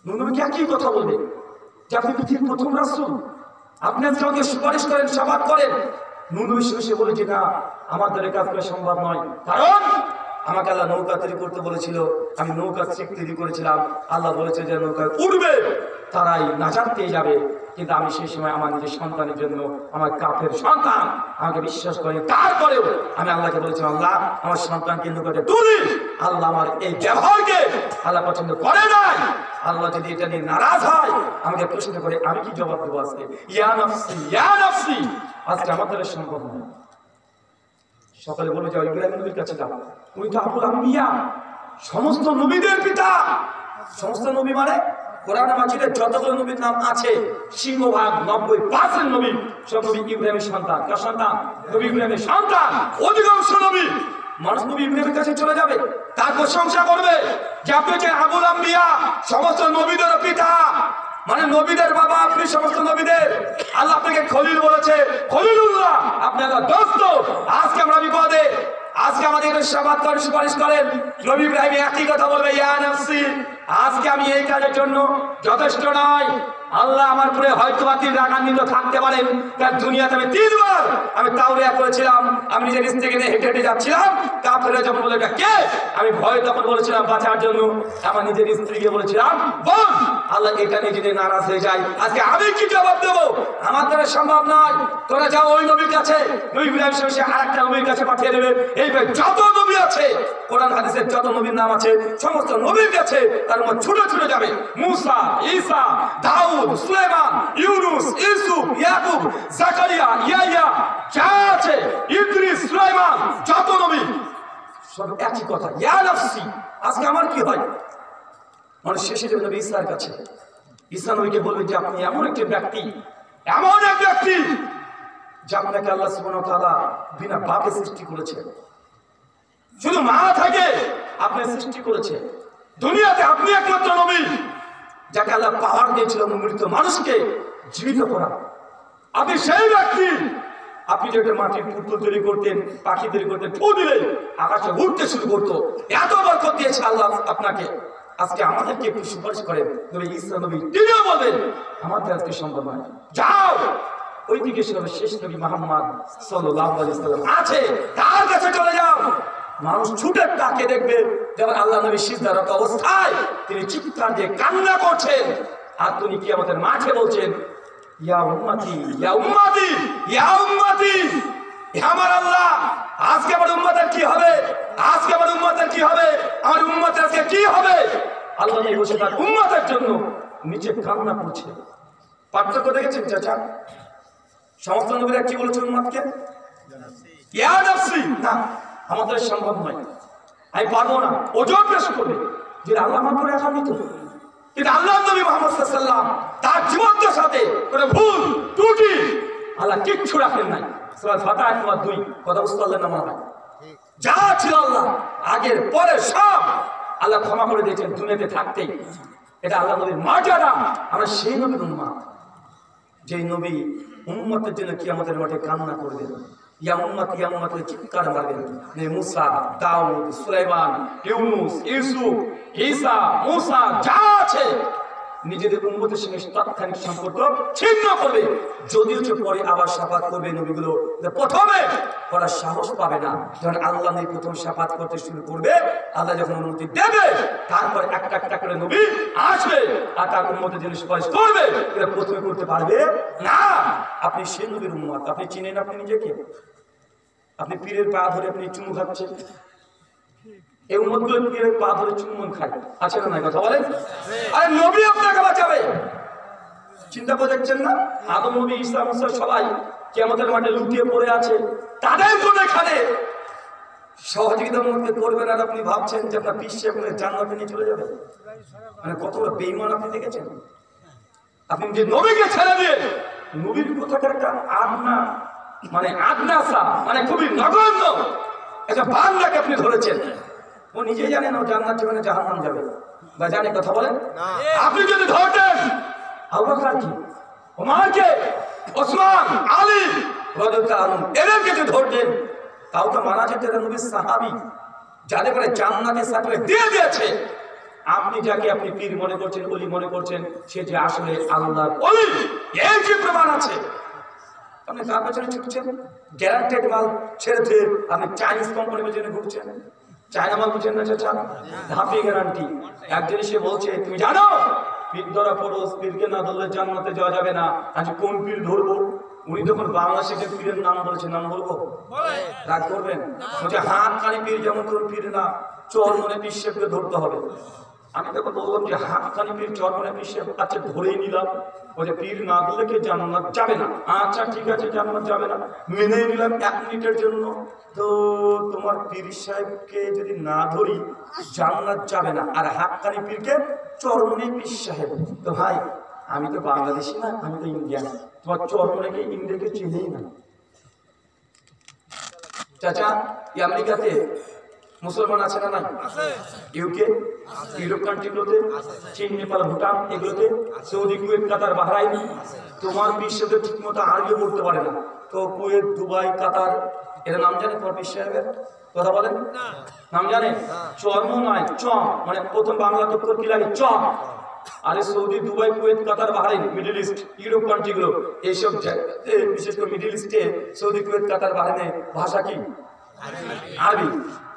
নূহ নবীকে একই কথা বলবে যে আপনি পৃথিবীর প্রথম রাসূল, আপনি আজকে আমাকে সুপারিশ করেন, সাবাত করেন। নূহ নবী এসে বলে যে না, আমার দ্বারা কাজ করা সম্ভব নয়, কারণ আমাকে আল্লাহ নৌকা তৈরি করতে বলেছিল, আমি নৌকা তৈরি করেছিলাম। আল্লাহ বলেছে যে নৌকায় উঠবে তারাই নাজাত পেয়ে যাবে, কিন্তু আমি সেই সময় আমার নিজের সন্তানের জন্য, আমার কাফের সন্তান আমাকে বিশ্বাস করে, তারপরেও আমি আল্লাহকে বলেছিলাম, আল্লাহ আমার সন্তানকে নৌকাতে তুলি। আল্লাহ আমার এই ব্যবহারকে আল্লাহ পছন্দ করে নাই। আল্লাহ যদি এটা নিয়ে নারাজ হয়, আমাকে প্রশ্ন করে, আমি কি জবাব দেবো আজকে? ইয়া নাফসি, ইয়া নাফসি। আজকে আমাদের সম্ভব নয়। সকালে বলে যাও ইব্রাহিম নবীর কাছে যাও, উনি তো আবুল আম্বিয়া, সমস্ত নবীদের পিতা। সমস্ত নবী মানে কোরআনে মাজিদে যতগুলো নবীর নাম আছে, সিংহভাগ 90% নবী সব নবী ইব্রাহিমের সন্তান। কার সন্তান? নবী ইব্রাহিমের সন্তান। অধিকাংশ নবী মানুষ নবী ইব্রাহিমের কাছে চলে যাবে, তার প্রশংসা করবে যে আপনি হচ্ছেন আবুল আম্বিয়া, সমস্ত নবীদের পিতা, মানে নবীদের বাবা আপনি, সমস্ত নবীদের। আল্লাহ আপনাকে খলিল বলেছে, খলিলুল্লাহ, আপনি আল্লাহর দোস্ত। আজকে আমরা বিপদে, আজকে আমাদের সাবাত করেন, সুপারিশ করেন। নবী ইব্রাহিম একই কথা বলবে, ইয়া নাফসি, আজকে আমি এই কাজের জন্য যথেষ্ট নয়। আল্লাহ আমার উপরে হয়তো বা তিনি রাগান্বিত থাকতে পারেন, কারণ দুনিয়াতে আমি 3 বার আমি তাওরিয়া করেছিলাম। আমি নিজের স্ত্রীকে নিয়ে হেঁটে হেঁটে যাচ্ছিলাম, কাফেররা যখন বলে এটা কে, আমি ভয় তখন বলেছিলাম বাঁচার জন্য, আমার নিজের স্ত্রীকে বলেছিলাম বোন, আল্লাহ এটা নিয়ে যদি নারাজ হয়ে যায়, আজকে আমি কি জবাব দেবো? আমার দ্বারা সম্ভব নয়। তোরা যাও ওই নবীর কাছে, নবী ইব্রাহিম সে আরেকটা নবীর কাছে পাঠিয়ে দেবে। এইভাবে যত নবী আছে, কোরআন হাদিসের যত নবীর নাম আছে, সমস্ত নবীর কাছে তার মধ্যে ছুটে ছুটে যাবে। মুসা, ঈসা, দাউদ, সুলাইমান, ইউনুস, ইউসুফ, ইয়াকুব, জাকারিয়া, ইয়াহইয়া, যা আছে, ইদ্রিস, সুলাইমান, যত নবী সব একই কথা, ইয়া নাফসি। আজকে আমার কি হয়? মানুষ শেষে যাবে নবী ঈসার কাছে। ঈসা নবীকে বলবে যে আপনি এমন একটি ব্যক্তি, এমন এক ব্যক্তি যে আপনাকে আল্লাহ সুবহানাহু ওয়া তাআলা বিনা বাপে সৃষ্টি করেছে, শুধু মা থেকে আপনি সৃষ্টি করেছে। দুনিয়াতে আপনি একমাত্র নবী যাকে আল্লাহ পাওয়ার দিয়েছিল মৃত মানুষকে জীবিত করা। আপনি সেই ব্যক্তি, আপনি যে মাটির পুতুল তৈরি করতেন, পাখি তৈরি করতেন, ফু দিলে আকাশে উঠতে শুরু করতো। এত বরকত দিয়েছে আল্লাহ আপনাকে। আজকে আমাদেরকে একটু সুপারিশ করেন। নবী ঈসা নবী তিনিও বলবেন আমাদের আজকে সম্ভব নয়। যাও ওই দিকে শেষ নবী মুহাম্মদ সাল্লাল্লাহু আলাইহি ওয়াসাল্লাম আছে, তার কাছে চলে যাও। মানুষ ছুটে তাকে দেখবে, যেমন আল্লাহ নবী সিজদারত অবস্থায় তিনি চিৎকার দিয়ে কান্না করছেন, আর তিনি কিয়ামতের মাঠে বলছেন, ইয়া উম্মতি, ইয়া উম্মতি, ইয়া উম্মতি, হে আমার আল্লাহ, আজকে আমার উম্মতের কি হবে? আজকে আমার উম্মতের কি হবে? আমার উম্মতের আজকে কি হবে? আল্লাহ নবী বসে তার উম্মতের জন্য নিচে কান্না করছে। পার্থক্য দেখেছেন চাচা? সমস্ত নবীরা কি বলেছে উম্মতকে? ইয়া নাফসি, না আমাদের সম্ভব নয়, আমি পারবো না, ওজন পেশ করবে যে আল্লাহ আমার করে আসান্বিত। কিন্তু আল্লাহ নবী মুহাম্মদ সাল্লাল্লাহু আলাইহি ওয়াসাল্লাম তার জীবনের সাথে কোনো ভুল ত্রুটি আল্লাহ কিচ্ছু রাখেন নাই। সূরা ফাতিহা আয়াত 2 কথা বুঝতে পারলেন না মনে হয়? যা ছিল আল্লাহ আগের পরে সব আল্লাহ ক্ষমা করে দিয়েছেন দুনিয়াতে থাকতেই। এটা আল্লাহ নবীর মর্যাদা। আমরা সেই নবীর উম্মত, যে নবী উম্মতের জন্য কিয়ামতের মাঠে কান্না করবেন, ইয়া উম্মত বলে চিৎকার মারবেন। মুসা, দাউদ, সুলাইমান, ইউনুস, ইউসুফ, ঈসা, মুসা যা আছে নিজেদের উম্মতের সঙ্গে তাৎক্ষণিক সম্পর্ক ছিন্ন করবে। যদিও পরে আবার শাফাত করবে নবীগুলো, প্রথমে করার সাহস পাবে না। যখন আল্লাহ নবী প্রথম শাফাত করতে শুরু করবে, আল্লাহ যখন অনুমতি দেবে, তারপর একটা একটা করে নবী আসবে আর তার উম্মতের জন্য সুপারিশ করবে। এটা প্রথমে করতে পারবে না। আপনি সেই নবীর উম্মত, আপনি চিনেন আপনি নিজেকে? আপনি পীরের পা ধরে আপনি চুমু খাচ্ছেন, এই উম্মতগুলো পীরের পা ধরে চুম্বন খায়, আছে না? কথা বলেন। আরে নবী আপনাকে বাঁচাবে, চিন্তা করে দেখছেন না? আদম নবী, ঈসা, মুসা সবাই কিয়ামতের মাঠে লুটিয়ে পড়ে আছে, তাদের জন্য এখানে সহযোগিতার মধ্যে করবেন। আর আপনি ভাবছেন যে আপনার বিশ্বে আপনার জান্নাতে নিয়ে চলে যাবে। মানে কত বড় বেঈমান আপনি দেখেছেন? আপনি যে নবীকে ছেড়ে দিয়ে নবীর কোথাকার একটা আদনা, মানে আদনাসা, মানে খুবই নগণ্য একটা বান্দাকে আপনি ধরেছেন। ও নিজেই জানে না জান্নাত যাবে না জাহান্নাম যাবে, বা জানে? কথা বলেন। আপনি যদি ধরতেন আবু বকর কি, ওমর কে, ওসমান, আলী রাদিয়াল্লাহু আনহু, এদেরকে যদি ধরতেন, তাও তো মানা যেত এরা নবীর সাহাবী, যাদের করে জান্নাতের সার্টিফিকেট দিয়ে দিয়েছে। আপনি যাকে আপনি পীর মনে করছেন, ওলি মনে করছেন, সে যে আসলে আল্লাহর ওলি, এই যে প্রমাণ আছে। আপনি কার পেছনে ছুটছেন? গ্যারান্টেড মাল ছেড়ে দিয়ে আপনি চাইনিজ কোম্পানির পেছনে ঘুরছেন। চায়না মাল বুঝেন না চাচা? ধাপি গ্যারান্টি। একজন সে বলছে, তুমি জানো পীর ধরা পড়ো, পীরকে না ধরলে জান্নাতে যাওয়া যাবে না। আজ কোন পীর ধরবো? উনি যখন বাংলাদেশে পীরের নাম বলছে, নাম বলবো? রাগ করবেন? বলছে হাত কানে পীর, যেমন কোন পীর না, চর মনে পীর সাহেবকে ধরতে হবে। আমি তখন বললাম যে হাত কানে পীর, চর মনে পীর সাহেব, আচ্ছা ধরেই নিলাম। বলছে পীর না ধরলে কে জান্নাত যাবে না। আচ্ছা ঠিক আছে, জান্নাত যাবে না, মেনে নিলাম 1 মিনিটের জন্য। তো তোমার পীর সাহেবকে যদি না ধরি জান্নাত যাবে না, আর হাক্কানি পীরকে চরমনে পীর সাহেব। তো ভাই আমি তো বাংলাদেশি না, আমি তো ইন্ডিয়ান, তোমার চরমনেকে ইন্ডিয়াকে চিনেই না। চাচা আমেরিকাতে মুসলমান আছে না নাই? ইউকে, ইউরোপ কান্ট্রিগুলোতে, চীন, নেপাল, ভুটান, এগুলোতে, সৌদি, কুয়েত, কাতার, বাহরাইন, তোমার বিশ্বে ঠিক মতো আরবিও পড়তে পারে না। তো কুয়েত, দুবাই, কাতার, এরা নাম জানে তোমার পীর সাহেবের? কথা বলেন। নাম জানে? চর্ম নয়, চ, মানে প্রথম বাংলা তথ্য কি লাগে? চ। আরে সৌদি, দুবাই, কুয়েত, কাতার, বাহরাইন, মিডল ইস্ট, ইউরোপ কান্ট্রিগুলো, এইসব বিশেষ করে মিডল ইস্টে, সৌদি, কুয়েত, কাতার, বাহরাইনে ভাষা কি? আরবি।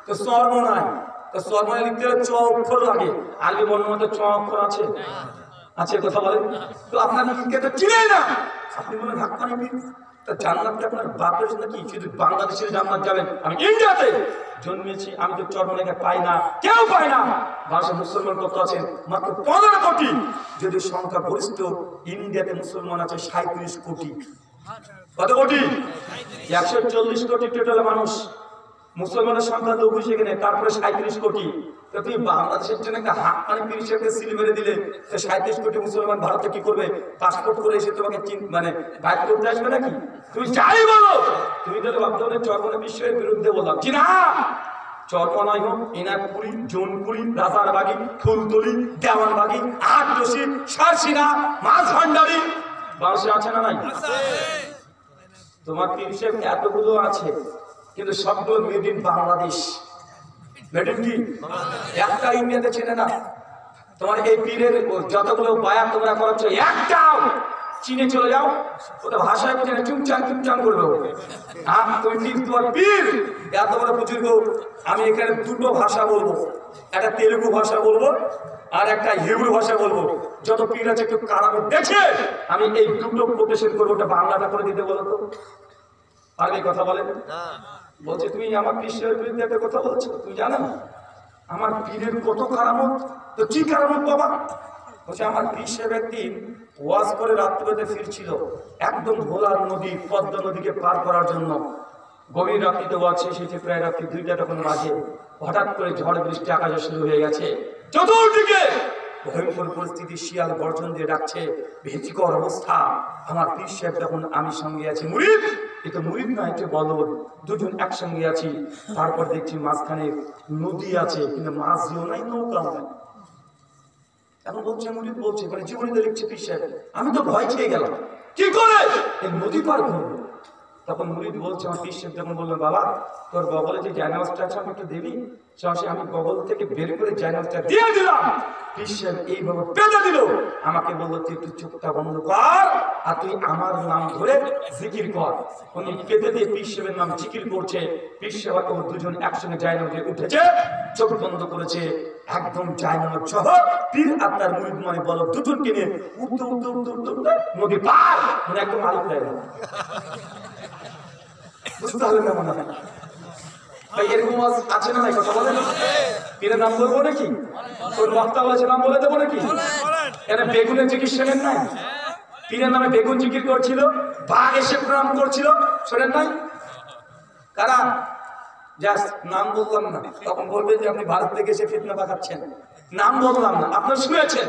তো চর্ম নয়, তো চর্ম লিখতে হলে চ অক্ষর লাগে। আরবি বর্ণের মধ্যে চ অক্ষর আছে? আছে। কথা বলেন। তো আপনার পীরকে তো চিনেই না, আপনি বলেন হাক্কানি পীর। তা জান্নাতটা আপনার বাপের নাকি? শুধু বাংলাদেশের জান্নাত যাবেন? আমি ইন্ডিয়াতে জন্মেছি, আমি তো চর্মলেখা পাই না, কেউ পায় না। বাংলাদেশে মুসলমান কত আছেন? মাত্র 15 কোটি। যদি সংখ্যা গরিষ্ঠ, ইন্ডিয়াতে মুসলমান আছে 37 কোটি। কত কোটি? 140 কোটি টোটাল মানুষ। মুসলমানের সংখ্যা তো সেখানে, তারপরে 37 কোটি। তো তুমি বাংলাদেশের জন্য একটা হাক্কানি পীর সাহেবকে সিল মেরে দিলে, 37 কোটি মুসলমান ভারতে কি করবে? পাসপোর্ট করে এসে তোমাকে মানে বাইক করতে আসবে নাকি? তুমি যাই বলো, তুমি তো ভাবতে চরমনে বিশ্বের বিরুদ্ধে বললাম কি না? চরমনাই হোক, এনাকপুরি, জোনপুরি, রাজারবাগি, ফুলতলি, দেওয়ানবাগি, আটদশি, সারসিনা, মাছ ভান্ডারি, বাংলাদেশে আছে না নাই? তোমার পীর সাহেব এতগুলো আছে, কিন্তু সবগুলো made in Bangladesh. Made in কি? একটা ইন্ডিয়াতে চেনে না। তোমার এই পীরের যতগুলো বায়াত তোমরা করাচ্ছ, একটাও চীনে চলে যাও, ওটা ভাষায় বুঝে না, চুমচান চুমচান করবে। তুমি তোমার পীর এত বড় বুজুর্গ, আমি এখানে দুটো ভাষা বলবো, একটা তেলুগু ভাষা বলবো আর একটা হিব্রু ভাষা বলবো। যত পীর আছে একটু কারামত দেখে আমি এই দুটো কোটেশন করবো, ওটা বাংলাটা করে দিতে বলো তো। আর এই কথা বলেন। বলছে তুমি আমার পীরের বিরুদ্ধে একটা কথা বলছো, তুমি জানো না আমার পীরের কত কারামত? তো কি কারামত বাবা? বলছে আমার পীর সাহেব একদিন ওয়াজ করে রাত্রিবেলা ফিরছিল, একদম ভোলার নদী পদ্মা নদীকে পার করার জন্য। গভীর রাত্রিতে ওয়াজ শেষ হয়েছে, প্রায় রাত্রি 2টা তখন বাজে। হঠাৎ করে ঝড় বৃষ্টি আকাশে শুরু হয়ে গেছে, চতুর্দিকে ভয়ঙ্কর পরিস্থিতি, শিয়াল গর্জন দিয়ে ডাকছে, ভীতিকর অবস্থা। আমার পীর সাহেব তখন আমি সঙ্গে আছি, মুরিদ, এটা মুরিদ না, এটা বলদ, দুজন একসঙ্গে আছি। তারপর দেখছি মাঝখানে নদী আছে, কিন্তু মাঝিও নাই, নৌকাও নাই। এখন বলছে মুরিদ, বলছে মানে জীবনীতে লিখছে পীর সাহেব, আমি তো ভয় খেয়ে গেলাম, কি করে এই নদী পার করবো। তখন মুরিদ বলছে, আমার পীর সাহেব যখন বললো, বাবা তোর বগলে যে জায়নামাজটা আছে আমাকে দিবি। আমি বগল থেকে বের করে জায়নামাজটা দিয়ে দিলাম। পীর সাহেব এইভাবে পেতে দিল, আমাকে বললো তুই একটু চোখটা বন্ধ কর আর তুই আমার নাম ধরে জিকির কর। উনি পেতে দিয়ে পীর সাহেবের নাম জিকির করছে। পীর সাহেব ও দুজন একসঙ্গে জায়নামাজে উঠেছে, চোখ বন্ধ করেছে, একদম জায়নামাজ সহ পীর আপনার মুরিদ মানে বলো দুজন কিনে উঠতে উঠতে উঠতে উঠতে উঠতে নদী পার, মানে একদম মালিক হয়ে গেল। বুঝতে হবে না মনে হয় ভাই, এরকম আছে না? কথা বলেন, পীরের নাম বলবো নাকি? ওর বক্তা বলেছে নাম বলে দেবো নাকি? এরা বেগুনের চিকিৎসা নেন নাই? পীরের নামে বেগুন জিকির করছিল, বাঘ এসে প্রণাম করছিল, শোনেন নাই? কারা? জাস্ট নাম বললাম না, তখন বলবেন যে আপনি ভারত থেকে এসে ফিতনা পাকাচ্ছেন। নাম বললাম না, আপনার শুনেছেন।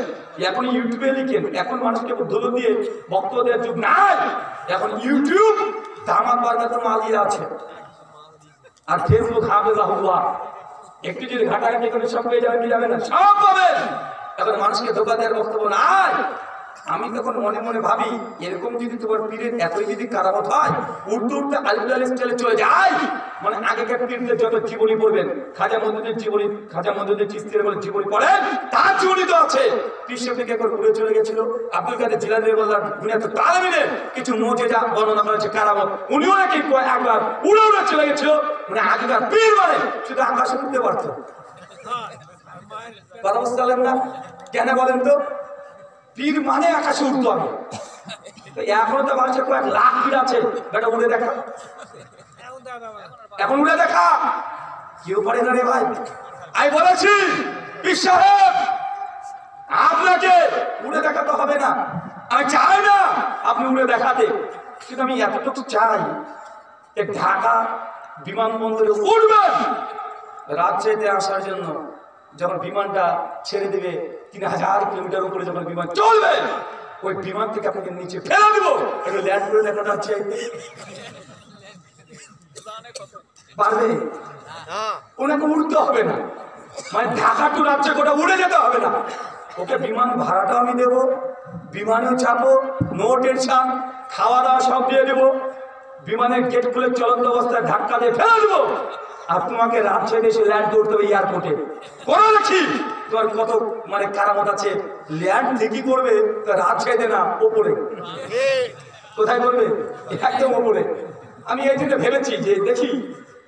এখন ইউটিউবে লিখেন, এখন মানুষকে ধুলো দিয়ে বক্তব্য দেওয়ার যুগ নাই। এখন ইউটিউব দামাত বার্গাতে মালিয়া আছে, আর ফেসবুক হাফেজাহুল্লাহ, একটু যদি ঘাটাঘাটি করে সব পেয়ে যাবেন, কি যাবে না? সব পাবেন। এখন মানুষকে ধোকা দেওয়ার বক্তব্য নাই। আমি তখন মনে মনে ভাবি, এরকম যদি তোমার পীরের এতই যদি কারামত হয়, উঠতে উঠতে আলিফুল স্টাইলে চলে যায়। মানে আগেকার পীরদের যত জীবনী পড়বেন, খাজা মওদুদের জীবনী, খাজা মওদুদের চিশতির বলে জীবনী পড়েন, তার জীবনী তো আছে। পীর সাহেব থেকে একবার উড়ে চলে গেছিল, আব্দুল কাদের জিলানী বললাম দুনিয়া তো তালে মিলে কিছু মুজিজা বর্ণনা করেছে কারামত, উনিও নাকি একবার উড়ে উড়ে চলে গেছিল। মানে আগেকার পীর মানে শুধু আকাশে উঠতে পারত। কথা বুঝতে পারলেন না? কেন বলেন তো? পীর মানে আকাশে উঠতে হবে। এখনো তো মানুষের কয়েক লাখ পীর আছে, এটা উড়ে দেখা, এখন উড়ে দেখা কেউ পারে না রে ভাই। আমি বলেছি পীর সাহেব আপনাকে উড়ে দেখাতে হবে না, আমি চাই না আপনি উড়ে দেখাতে, কিন্তু আমি এতটুকু চাই ঢাকা বিমানবন্দরে উঠবেন রাজ্যেতে আসার জন্য। যখন বিমানটা ছেড়ে দিবে 3000 কিলোমিটার উপরে যখন বিমান চলবে, ওই বিমান থেকে আপনাকে নিচে ফেলে দেবো, একটু ল্যান্ড করে দেখাটা হচ্ছে পারবে। ওনাকে উঠতে হবে না, মানে ঢাকা টু রাজ্যে গোটা উড়ে যেতে হবে না। ওকে বিমান ভাড়াটাও আমি দেবো, বিমানেও চাপো, নো টেনশন, খাওয়া দাওয়া সব দিয়ে দেবো, বিমানের গেট খুলে চলন্ত অবস্থায় ধাক্কা দিয়ে ফেলে দেবো। আর তোমাকে রাজশাহী এসে ল্যান্ড করতে হবে এয়ারপোর্টে। করে রাখি তোমার কত মানে কারামত আছে, ল্যান্ড ঠিকই করবে রাজশাহীতে না, ওপরে। কোথায় করবে? একদম ওপরে। আমি এই জন্য ভেবেছি যে দেখি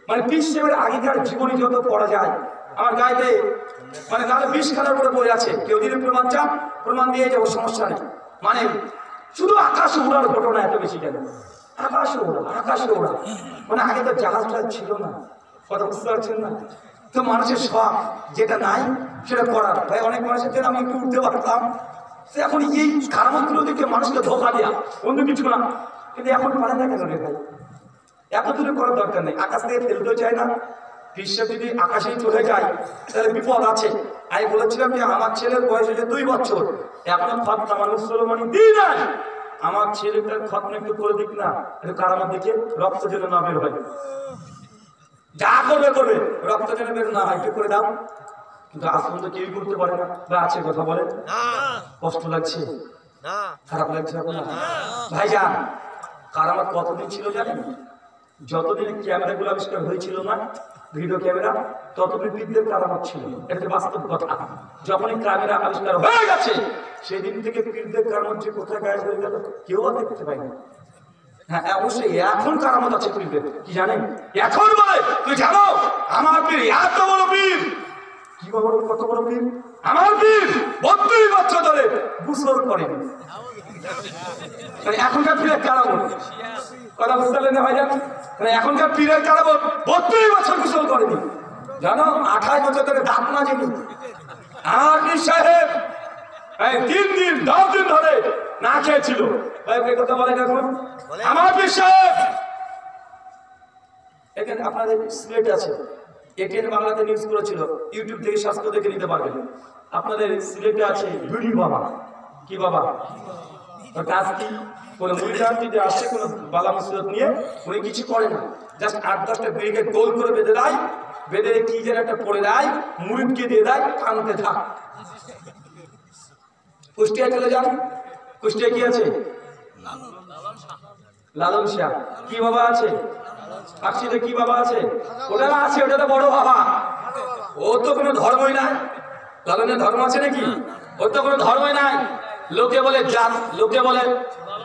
মানে পীর সাহেবের আগেকার জীবনী যত পড়া যায়, আমার গাইতে মানে নাহলে 20 খানার উপরে বই আছে, কেউ যদি প্রমাণ চান প্রমাণ দিয়ে যাবো, সমস্যা নেই। মানে শুধু আকাশ উড়ার ঘটনা এত বেশি কেন? আকাশে ওড়া, আকাশে ওড়া, মানে আগে তো জাহাজটা ছিল না। কথা বুঝতে পারছেন না? তো মানুষের শখ যেটা নাই সেটা করার। ভাই অনেক মানুষের জন্য আমি একটু উঠতে পারতাম, এখন এই কারামতগুলো দেখে মানুষকে ধোকা দেয়া, অন্য কিছু না। কিন্তু এখন পারে না কেন রে ভাই? এত দূরে করার দরকার নেই, আকাশ থেকে ফেলতেও চায় না। বিশ্ব যদি আকাশেই চলে যায় তাহলে বিপদ আছে। আমি বলেছিলাম যে আমার ছেলের বয়স হয়েছে 2 বছর, এখন খত আমার মুসলমানি দিই নাই, আমার ছেলেটার খতম একটু করে দিক না, একটু কারামত দেখে রক্ত যেন না বের হয়, যা করবে করবে, রক্ত যেন বের না হয়, একটু করে দাও। কিন্তু আজ পর্যন্ত কেউই করতে পারে না। বা আছে কথা বলে, কষ্ট লাগছে, খারাপ লাগছে আপনার? ভাইজান কারামত কতদিন ছিল জানেন? যতদিন ক্যামেরাগুলো আবিষ্কার হয়েছিল না, ভিডিও ক্যামেরা, ততদিন পীরদের কারামত ছিল। এটা বাস্তব কথা। যখনই ক্যামেরা আবিষ্কার হয়ে গেছে সেদিন থেকে পীরদের কারামত যে কোথায় গায়েব হয়ে গেল কেউ আর দেখতে পায়নি। হ্যাঁ অবশ্যই এখন কারামত আছে পীরদের, কি জানেন? এখন বলে তুই জানো আমার পীর এত বড় পীর। কি বড়, কত বড় পীর? আমার পীর 32 বছর ধরে গোসল করেন। এখনকার পীরের কারামত, কথা বুঝতে পারলেন না ভাইজান? এখনকার পীরের কারামত 32 বছর গোসল করেনি, জানো? 28 বছর ধরে দাঁত না জেনি। আমার পীর সাহেব 3 দিন 10 দিন ধরে না খেয়েছিল। কথা বলেন এখন আমার বিশ্বাস এখানে আপনাদের সিলেটে আছে, এটিএন বাংলাতে নিউজ করেছিল, ইউটিউব থেকে স্বাস্থ্য দেখে নিতে পারবেন। আপনাদের সিলেটে আছে ভিডি বাবা। কি বাবা? কাজ কি? কোনো মুড়িদার যদি আসে কোনো বালা মুসিবত নিয়ে উনি কিছু করে না, জাস্ট 8-10টা বিড়িকে গোল করে বেঁধে দেয়, বেঁধে কি যেন একটা পড়ে দেয়, মুড়িদকে দিয়ে দেয়, কানতে থাক। কুষ্টিয়ায় চলে যান, কুষ্টিয়ায় কি আছে? লালন শাহ। কি বাবা আছে? আকশিতে কি বাবা আছে? ওটা আছে, ওটা তো বড় বাবা। ও তো কোনো ধর্মই নাই। লালনের ধর্ম আছে নাকি? ওর তো কোনো ধর্মই নাই। লোকে বলে জাত, লোকে বলে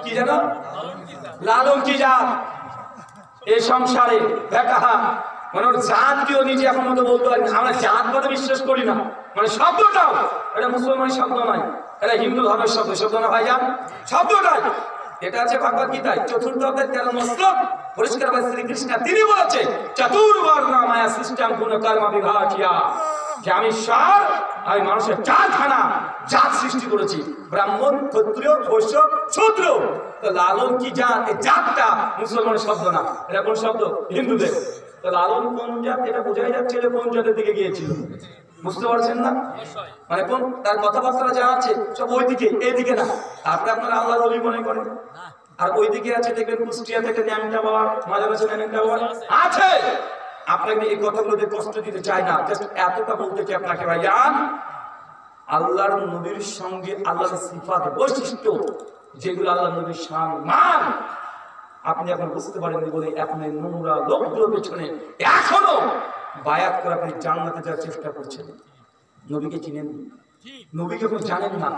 কি জানো লালন কি জাত এই সংসারে দেখা, মানে ওর জাত কেউ নিজে এখন মতো বলতে পারি না। আমরা জাত কথা বিশ্বাস করি না, মানে শব্দটাও এটা মুসলমান শব্দ নয়, এটা হিন্দু ধর্মের শব্দ। শব্দ না ভাইজান, শব্দটাই এটা আছে ভগবত গীতায় 4th অধ্যায় 13 শ্লোক। পরিষ্কার ভাবে শ্রীকৃষ্ণ তিনি বলেছে চতুর্বর্ণ মায়া সিস্টেম গুণ কর্ম বিভাজিয়া, যে আমি ঈশ্বর, আমি মানুষের 4খানা জাত সৃষ্টি করেছি, ব্রাহ্মণ, ক্ষত্রিয়, বৈশ্য, শূদ্র। তো লালন কি জাত? এই জাতটা মুসলমানের শব্দ না, এটা কোন শব্দ? হিন্দুদের। তো লালন কোন জাত এটা বোঝাই যাচ্ছে যে কোন জাতের দিকে গিয়েছিল, বুঝতে পারছেন না? মানে কোন তার কথাবার্তা যা আছে সব ওইদিকে, এইদিকে না। আপনি আপনারা আল্লাহর ওলি মনে করেন, আর ওইদিকে আছে দেখবেন কুষ্টিয়া থেকে ন্যাংটা বাবা, মাঝে মাঝে ন্যাংটা বাবা আছে। আপনাকে এই কথাগুলোতে কষ্ট দিতে চাই না, জাস্ট এতটা বলতে চাই আপনাকে ভাইজান, আল্লাহর নবীর সঙ্গে আল্লাহর সিফাত বৈশিষ্ট্য যেগুলো আল্লাহর নবীর সম্মান আপনি এখন বুঝতে পারেননি বলে এখন এই নোংরা লোকগুলোর পেছনে এখনো বায়াত করে আপনি জান্নাতে যাওয়ার চেষ্টা করছেন। নবীকে চিনেন, নবীকে এখন জানেন না,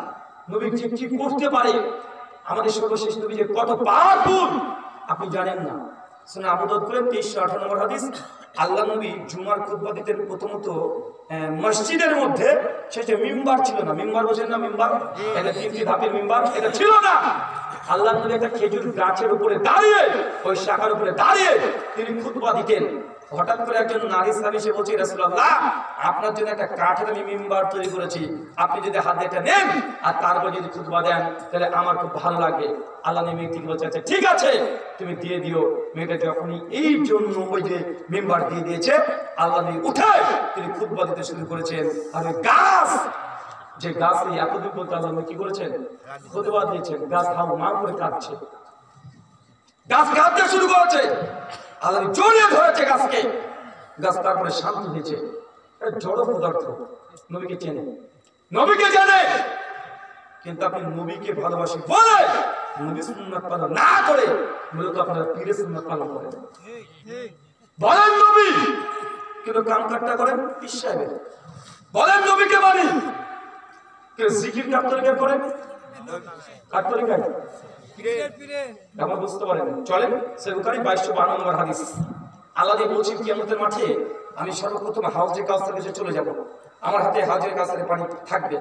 নবী যে কি করতে পারে, আমাদের সর্বশেষ নবী যে কত পাওয়ারফুল আপনি জানেন না। শুনে আবু দাউদ করেন 2318 নম্বর হাদিস, আল্লাহ নবী জুমার খুতবা দিতেন প্রথমত মসজিদের মধ্যে, সে যে মিম্বার ছিল না, মিম্বার বোঝেন না? মিম্বার এটা 3টি ধাপের মিম্বার, এটা ছিল না। আল্লাহ নবী একটা খেজুর গাছের উপরে দাঁড়িয়ে, ওই শাখার উপরে দাঁড়িয়ে তিনি খুতবা দিতেন। হঠাৎ করে একজন নারী সাহাবী এসে বলছে, রাসূলুল্লাহ আপনার জন্য একটা কাঠের আমি মিম্বার তৈরি করেছি, আপনি যদি হাতে এটা নেন আর তারপর যদি খুতবা দেন তাহলে আমার খুব ভালো লাগবে। আল্লাহ নবী মেয়েটিকে বলছে, আচ্ছা ঠিক আছে তুমি দিয়ে দিও। মেয়েটা যখনই এই জন্য ওই যে মিম্বার দিয়ে দিয়েছে, আল্লাহ নবী উঠে তিনি খুতবা দিতে শুরু করেছেন। আর ওই গাছ, যে গাছ এতদিন বলতে আল্লাহ নবী কি করেছেন? খুতবা দিয়েছেন। গাছ হাউ মাউ করে কাঁদছে, গাছ কাঁদতে শুরু করেছে। আল্লাহ জড়িয়ে ধরেছে গাছকে, গাছ তারপরে শান্ত হয়েছে। জড় পদার্থ নবীকে চেনে, নবীকে জানে, কিন্তু আপনি নবীকে ভালোবাসি বলে নবী সুন্নাত পালন না করে মূলত আপনারা পীরের সুন্নাত পালন করেন। বলেন নবী, কিন্তু কাম কাটটা করেন পীর সাহেবের। বলেন নবীকে মানি, কেউ জিকির কার তরিকা করেন, কার তরিকায় আমার বুঝতে পারেন। চলেন সে বুখারী 2252 নম্বর হাদিস। আল্লাহ বলছেন কিয়ামতের মাঠে আমি সর্বপ্রথম হাউজে কাউসারের কাছে চলে যাব, আমার হাতে হাউজে কাউসারের পানি থাকবে,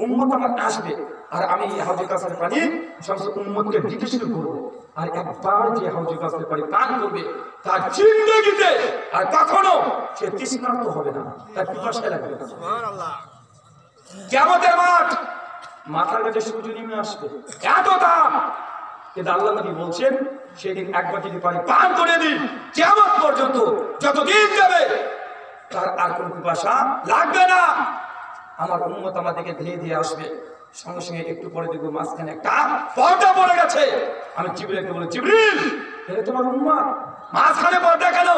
উম্মত আমার আসবে, আর আমি হাউজে কাউসারের পানি সমস্ত উম্মতকে দিতে শুরু করব। আর একবার যে হাউজে কাউসারের পানি পান করবে তার জিন্দেগিতে আর কখনো সে তৃষ্ণার্ত হবে না, তার পিপাসা লাগবে না। সুবহানাল্লাহ। কিয়ামতের মাঠ, মাথার কাছে সূর্য নেমে আসবে, এত দাম। কিন্তু আল্লাহ নবী বলছেন সেদিন একবার যদি পানি পান করে দিই, কিয়ামত পর্যন্ত যতদিন যাবে তার আর কোনো পিপাসা লাগবে না। আমার উম্মত আমাদেরকে ধীরে ধীরে আসবে, সঙ্গে সঙ্গে একটু পরে দেখবো মাঝখানে একটা পর্দা পড়ে গেছে। আমি জিবরিলকে বলি, জিবরিল এটা তোমার উম্মত, মাঝখানে পর্দা কেন?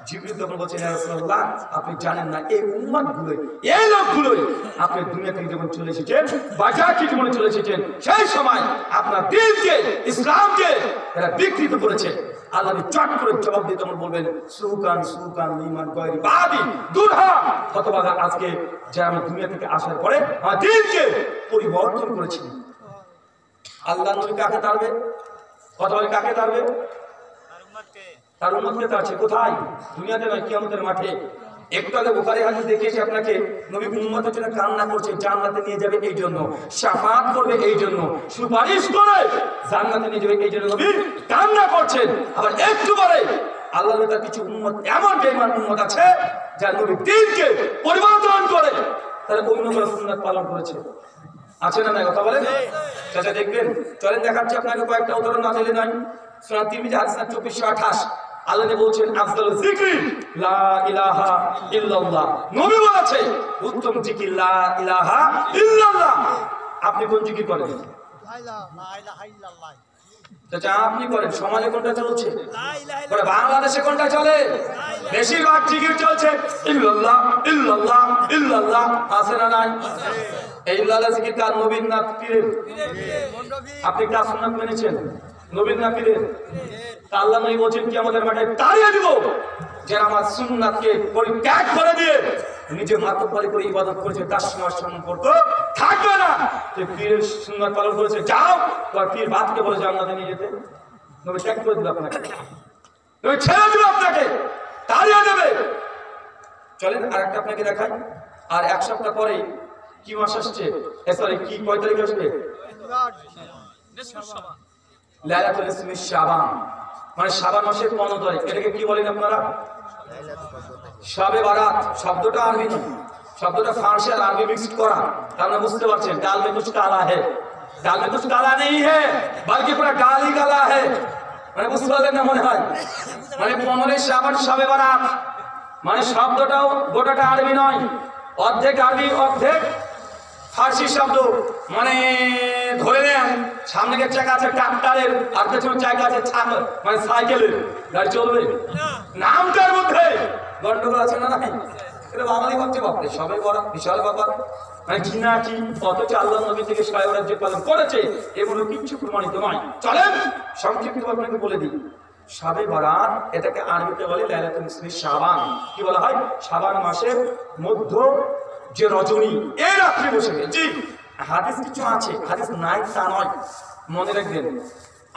জিবরিল তখন বলছেন, ইয়া রাসূলুল্লাহ আপনি জানেন না এই উম্মতগুলোই, এই লোকগুলোই আপনি দুনিয়া থেকে যখন চলে এসেছেন, বাজারকে জীবনে চলে এসেছেন, সেই সময় আপনার দিনকে, ইসলামকে এরা বিকৃত করেছে। আল্লাহ চট করে জবাব দিয়ে তখন বলবেন, সুকান সুকান লিমান গয়রি বাদি দুরহা, অথবা আজকে যে আমি দুনিয়া থেকে আসার পরে আমার দিনকে পরিবর্তন করেছি। আল্লাহ নবী কাকে তাড়বে? কথা বলে কাকে তাড়বে? তার উম্মতকে তাড়ছে। কোথায়? দুনিয়াতে নয়, কিয়ামতের মাঠে। একটু আগে বুখারী হাদিস দেখিয়েছি আপনাকে, নবী উম্মতের জন্য কান্না করছে, জান্নাতে নিয়ে যাবে এই জন্য, শাফাআত করবে এই জন্য, সুপারিশ করে জান্নাতে নিয়ে যাবে এই জন্য নবী কান্না করছেন। আবার একটু পরে আল্লাহ তার কিছু উম্মত, এমন বেঈমান উম্মত আছে যারা নবীর দ্বীনকে পরিবর্তন করে তারা অন্য কোনো সুন্নাত পালন করেছে। আছে না নাই কথা বলেন? চাচা দেখবেন, চলেন দেখাচ্ছি আপনাকে কয়েকটা উদাহরণ, না চাইলে নাই। সুনান তিরমিজি হাদিস 2428 আল্লাহ বলছেন আফদালুল যিকরি লা ইলাহা ইল্লাল্লাহ। নবী বলেছে উত্তম জিকির লা ইলাহা ইল্লাল্লাহ। আপনি কোন জিকির করেন? লা ইলাহা ইল্লাল্লাহ। চাচা আপনি করেন, সমাজে কোনটা চলছে? বাংলাদেশে কোনটা চলে? বেশিরভাগ জিকির চলছে ইল্লাল্লাহ ইল্লাল্লাহ ইল্লাল্লাহ। আছে না নাই? এই ইল্লাল্লাহ জিকির কার? নবীর না পীরের? আপনি কার সুন্নাত মেনেছেন? নবীর না পীরের? আল্লাহ নবী বলেন কিয়ামতের মাঠে তাড়িয়ে দিব যারা আমার সুন্নাতকে পরিত্যাগ করে দিয়ে নিজে মাতব্বরি করে ইবাদত করেছে, তার সম্মান করতে থাকবে না। যে পীরের সুন্নাত পালন করেছে, যাও তোর পীর বাদকে বলে জান্নাতে নিয়ে যেতে। নবী ত্যাগ করে দিল আপনাকে, নবী ছেড়ে দিল আপনাকে, তাড়িয়ে দেবে। চলেন আরেকটা আপনাকে দেখাই। আর এক সপ্তাহ পরে কি মাস আসছে? সরি, কি কয় তারিখ আসবে? লাইলাতুল ইসমি শাবান, মানে শাবান মাসের 15 তারিখ। এটাকে কি বলেন আপনারা? শবে বারাত। শব্দটা আরবি নয়, শব্দটা ফারসি আর আরবি মিক্সড করা। আপনারা বুঝতে পারছেন, ডাল মে কুছ কালা है, ডাল মে কুছ কালা नहीं है बल्कि पूरा डाल ही काला है। মানে বুঝতে পারলেন না মনে হয়? মানে 15 শাবান শবে বারাত, মানে শব্দটাও গোটাটা আরবি নয়, অর্ধেক আরবি অর্ধেক ফারসি শব্দ। মানে ধরে নেন সামনে চাকা আছে ট্রাক্টরের, আর পেছনে চাকা আছে মানে সাইকেলের, গাড়ি চলবে? নামটার মধ্যে গন্ডগোল আছে না নাই? এটা বাঙালি করতে পারবে সবাই করা বিশাল ব্যাপার। মানে কি না কি, অথচ আল্লাহ নবী থেকে শবে বরাত যে পালন করেছে এগুলো কিচ্ছু প্রমাণিত নয়। চলেন সংক্ষিপ্ত আপনাকে বলে দিই। শবে বরাত এটাকে আরবিতে বলে লাইলাতুল ইসমি শাবান। কি বলা হয়? শাবান মাসের মধ্য যে রজনী, এই রাত্রি বসে। জি, হাদিস কিছু আছে, হাদিস নাই তা নয়, মনে রাখবেন।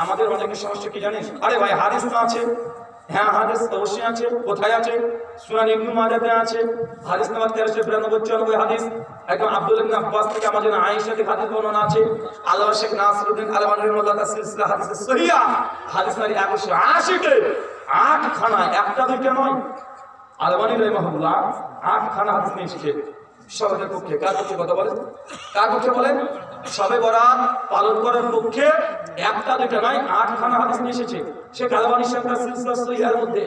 আমাদের অনেকের সমস্যা কি জানেন? আরে ভাই হাদিস তো আছে। হ্যাঁ হাদিস অবশ্যই আছে। কোথায় আছে? সুনান ইবনে মাজাতে আছে, হাদিস নাম্বার 1392 হাদিস। একদম আব্দুল্লাহ ইবনে আব্বাস থেকে আমাদের আয়েশা থেকে হাদিস বর্ণনা আছে। আল্লাহ শেখ নাসিরউদ্দিন আলবানী রাহিমাহুল্লাহ তার সিলসিলা হাদিস সহিহা হাদিস নাম্বার 1180 তে 8 খানা, একটা দুইটা নয়, আলবানী রাহিমাহুল্লাহ 8 খানা হাদিস নিয়ে এসেছে শবের পক্ষে। কার পক্ষে কথা বলেন? কার পক্ষে বলেন? শবে বরাত পালন করার পক্ষে একটা দুইটা নয়, 8 খানা হাদিস নিয়ে এসেছে সে আলবানী সাহেবের সিলসিলা সহিহার মধ্যে।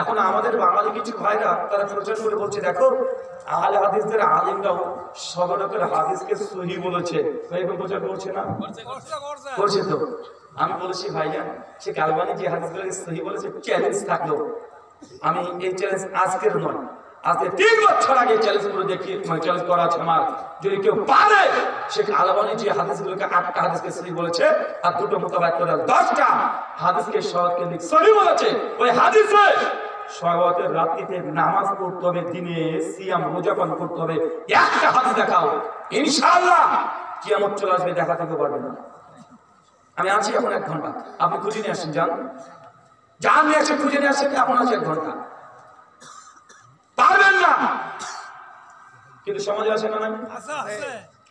এখন আমাদের বাঙালি কিছু ভাইরা তারা প্রচার করে বলছে, দেখো আহলে হাদিসদের আলিমরাও সবরকের হাদিসকে সহি বলেছে। এইভাবে প্রচার করছে না? করছে তো। আমি বলেছি ভাইয়া, সে আলবানী যে হাদিসগুলোকে সহি বলেছে, চ্যালেঞ্জ থাকলো। আমি এই চ্যালেঞ্জ আজকের নয়, আজকে 3 বছর আগে চ্যালেঞ্জ করে দেখি, মানে চ্যালেঞ্জ করা আছে আমার। যদি কেউ পারে সে আলবানী যে হাদিসগুলোকে 8টা হাদিসকে সহি বলেছে আর 2টো মোতাবেক করে 10টা হাদিসকে সহকেন্দ্রিক সহি বলেছে, ওই হাদিসে শবের রাত্রিতে নামাজ পড়তে হবে, দিনে সিয়াম রোজা পালন করতে হবে, একটা হাদিস দেখাও, ইনশাআল্লাহ কিয়ামত চলে আসবে, দেখা থেকে পারবে না। আমি আছি এখন 1 ঘন্টা, আপনি খুঁজে নিয়ে আসেন, যান নিয়ে আসেন, খুঁজে নিয়ে আসেন, এখন আছে 1 ঘন্টা। পারবেন না কিন্তু সমাজে আসে না?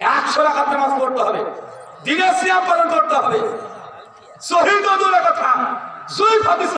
100 রাকাত নামাজ পড়তে হবে, দিনে সিয়াম পালন করতে হবে, সহিহ তো দূরের কথা, সহিহ হাদিস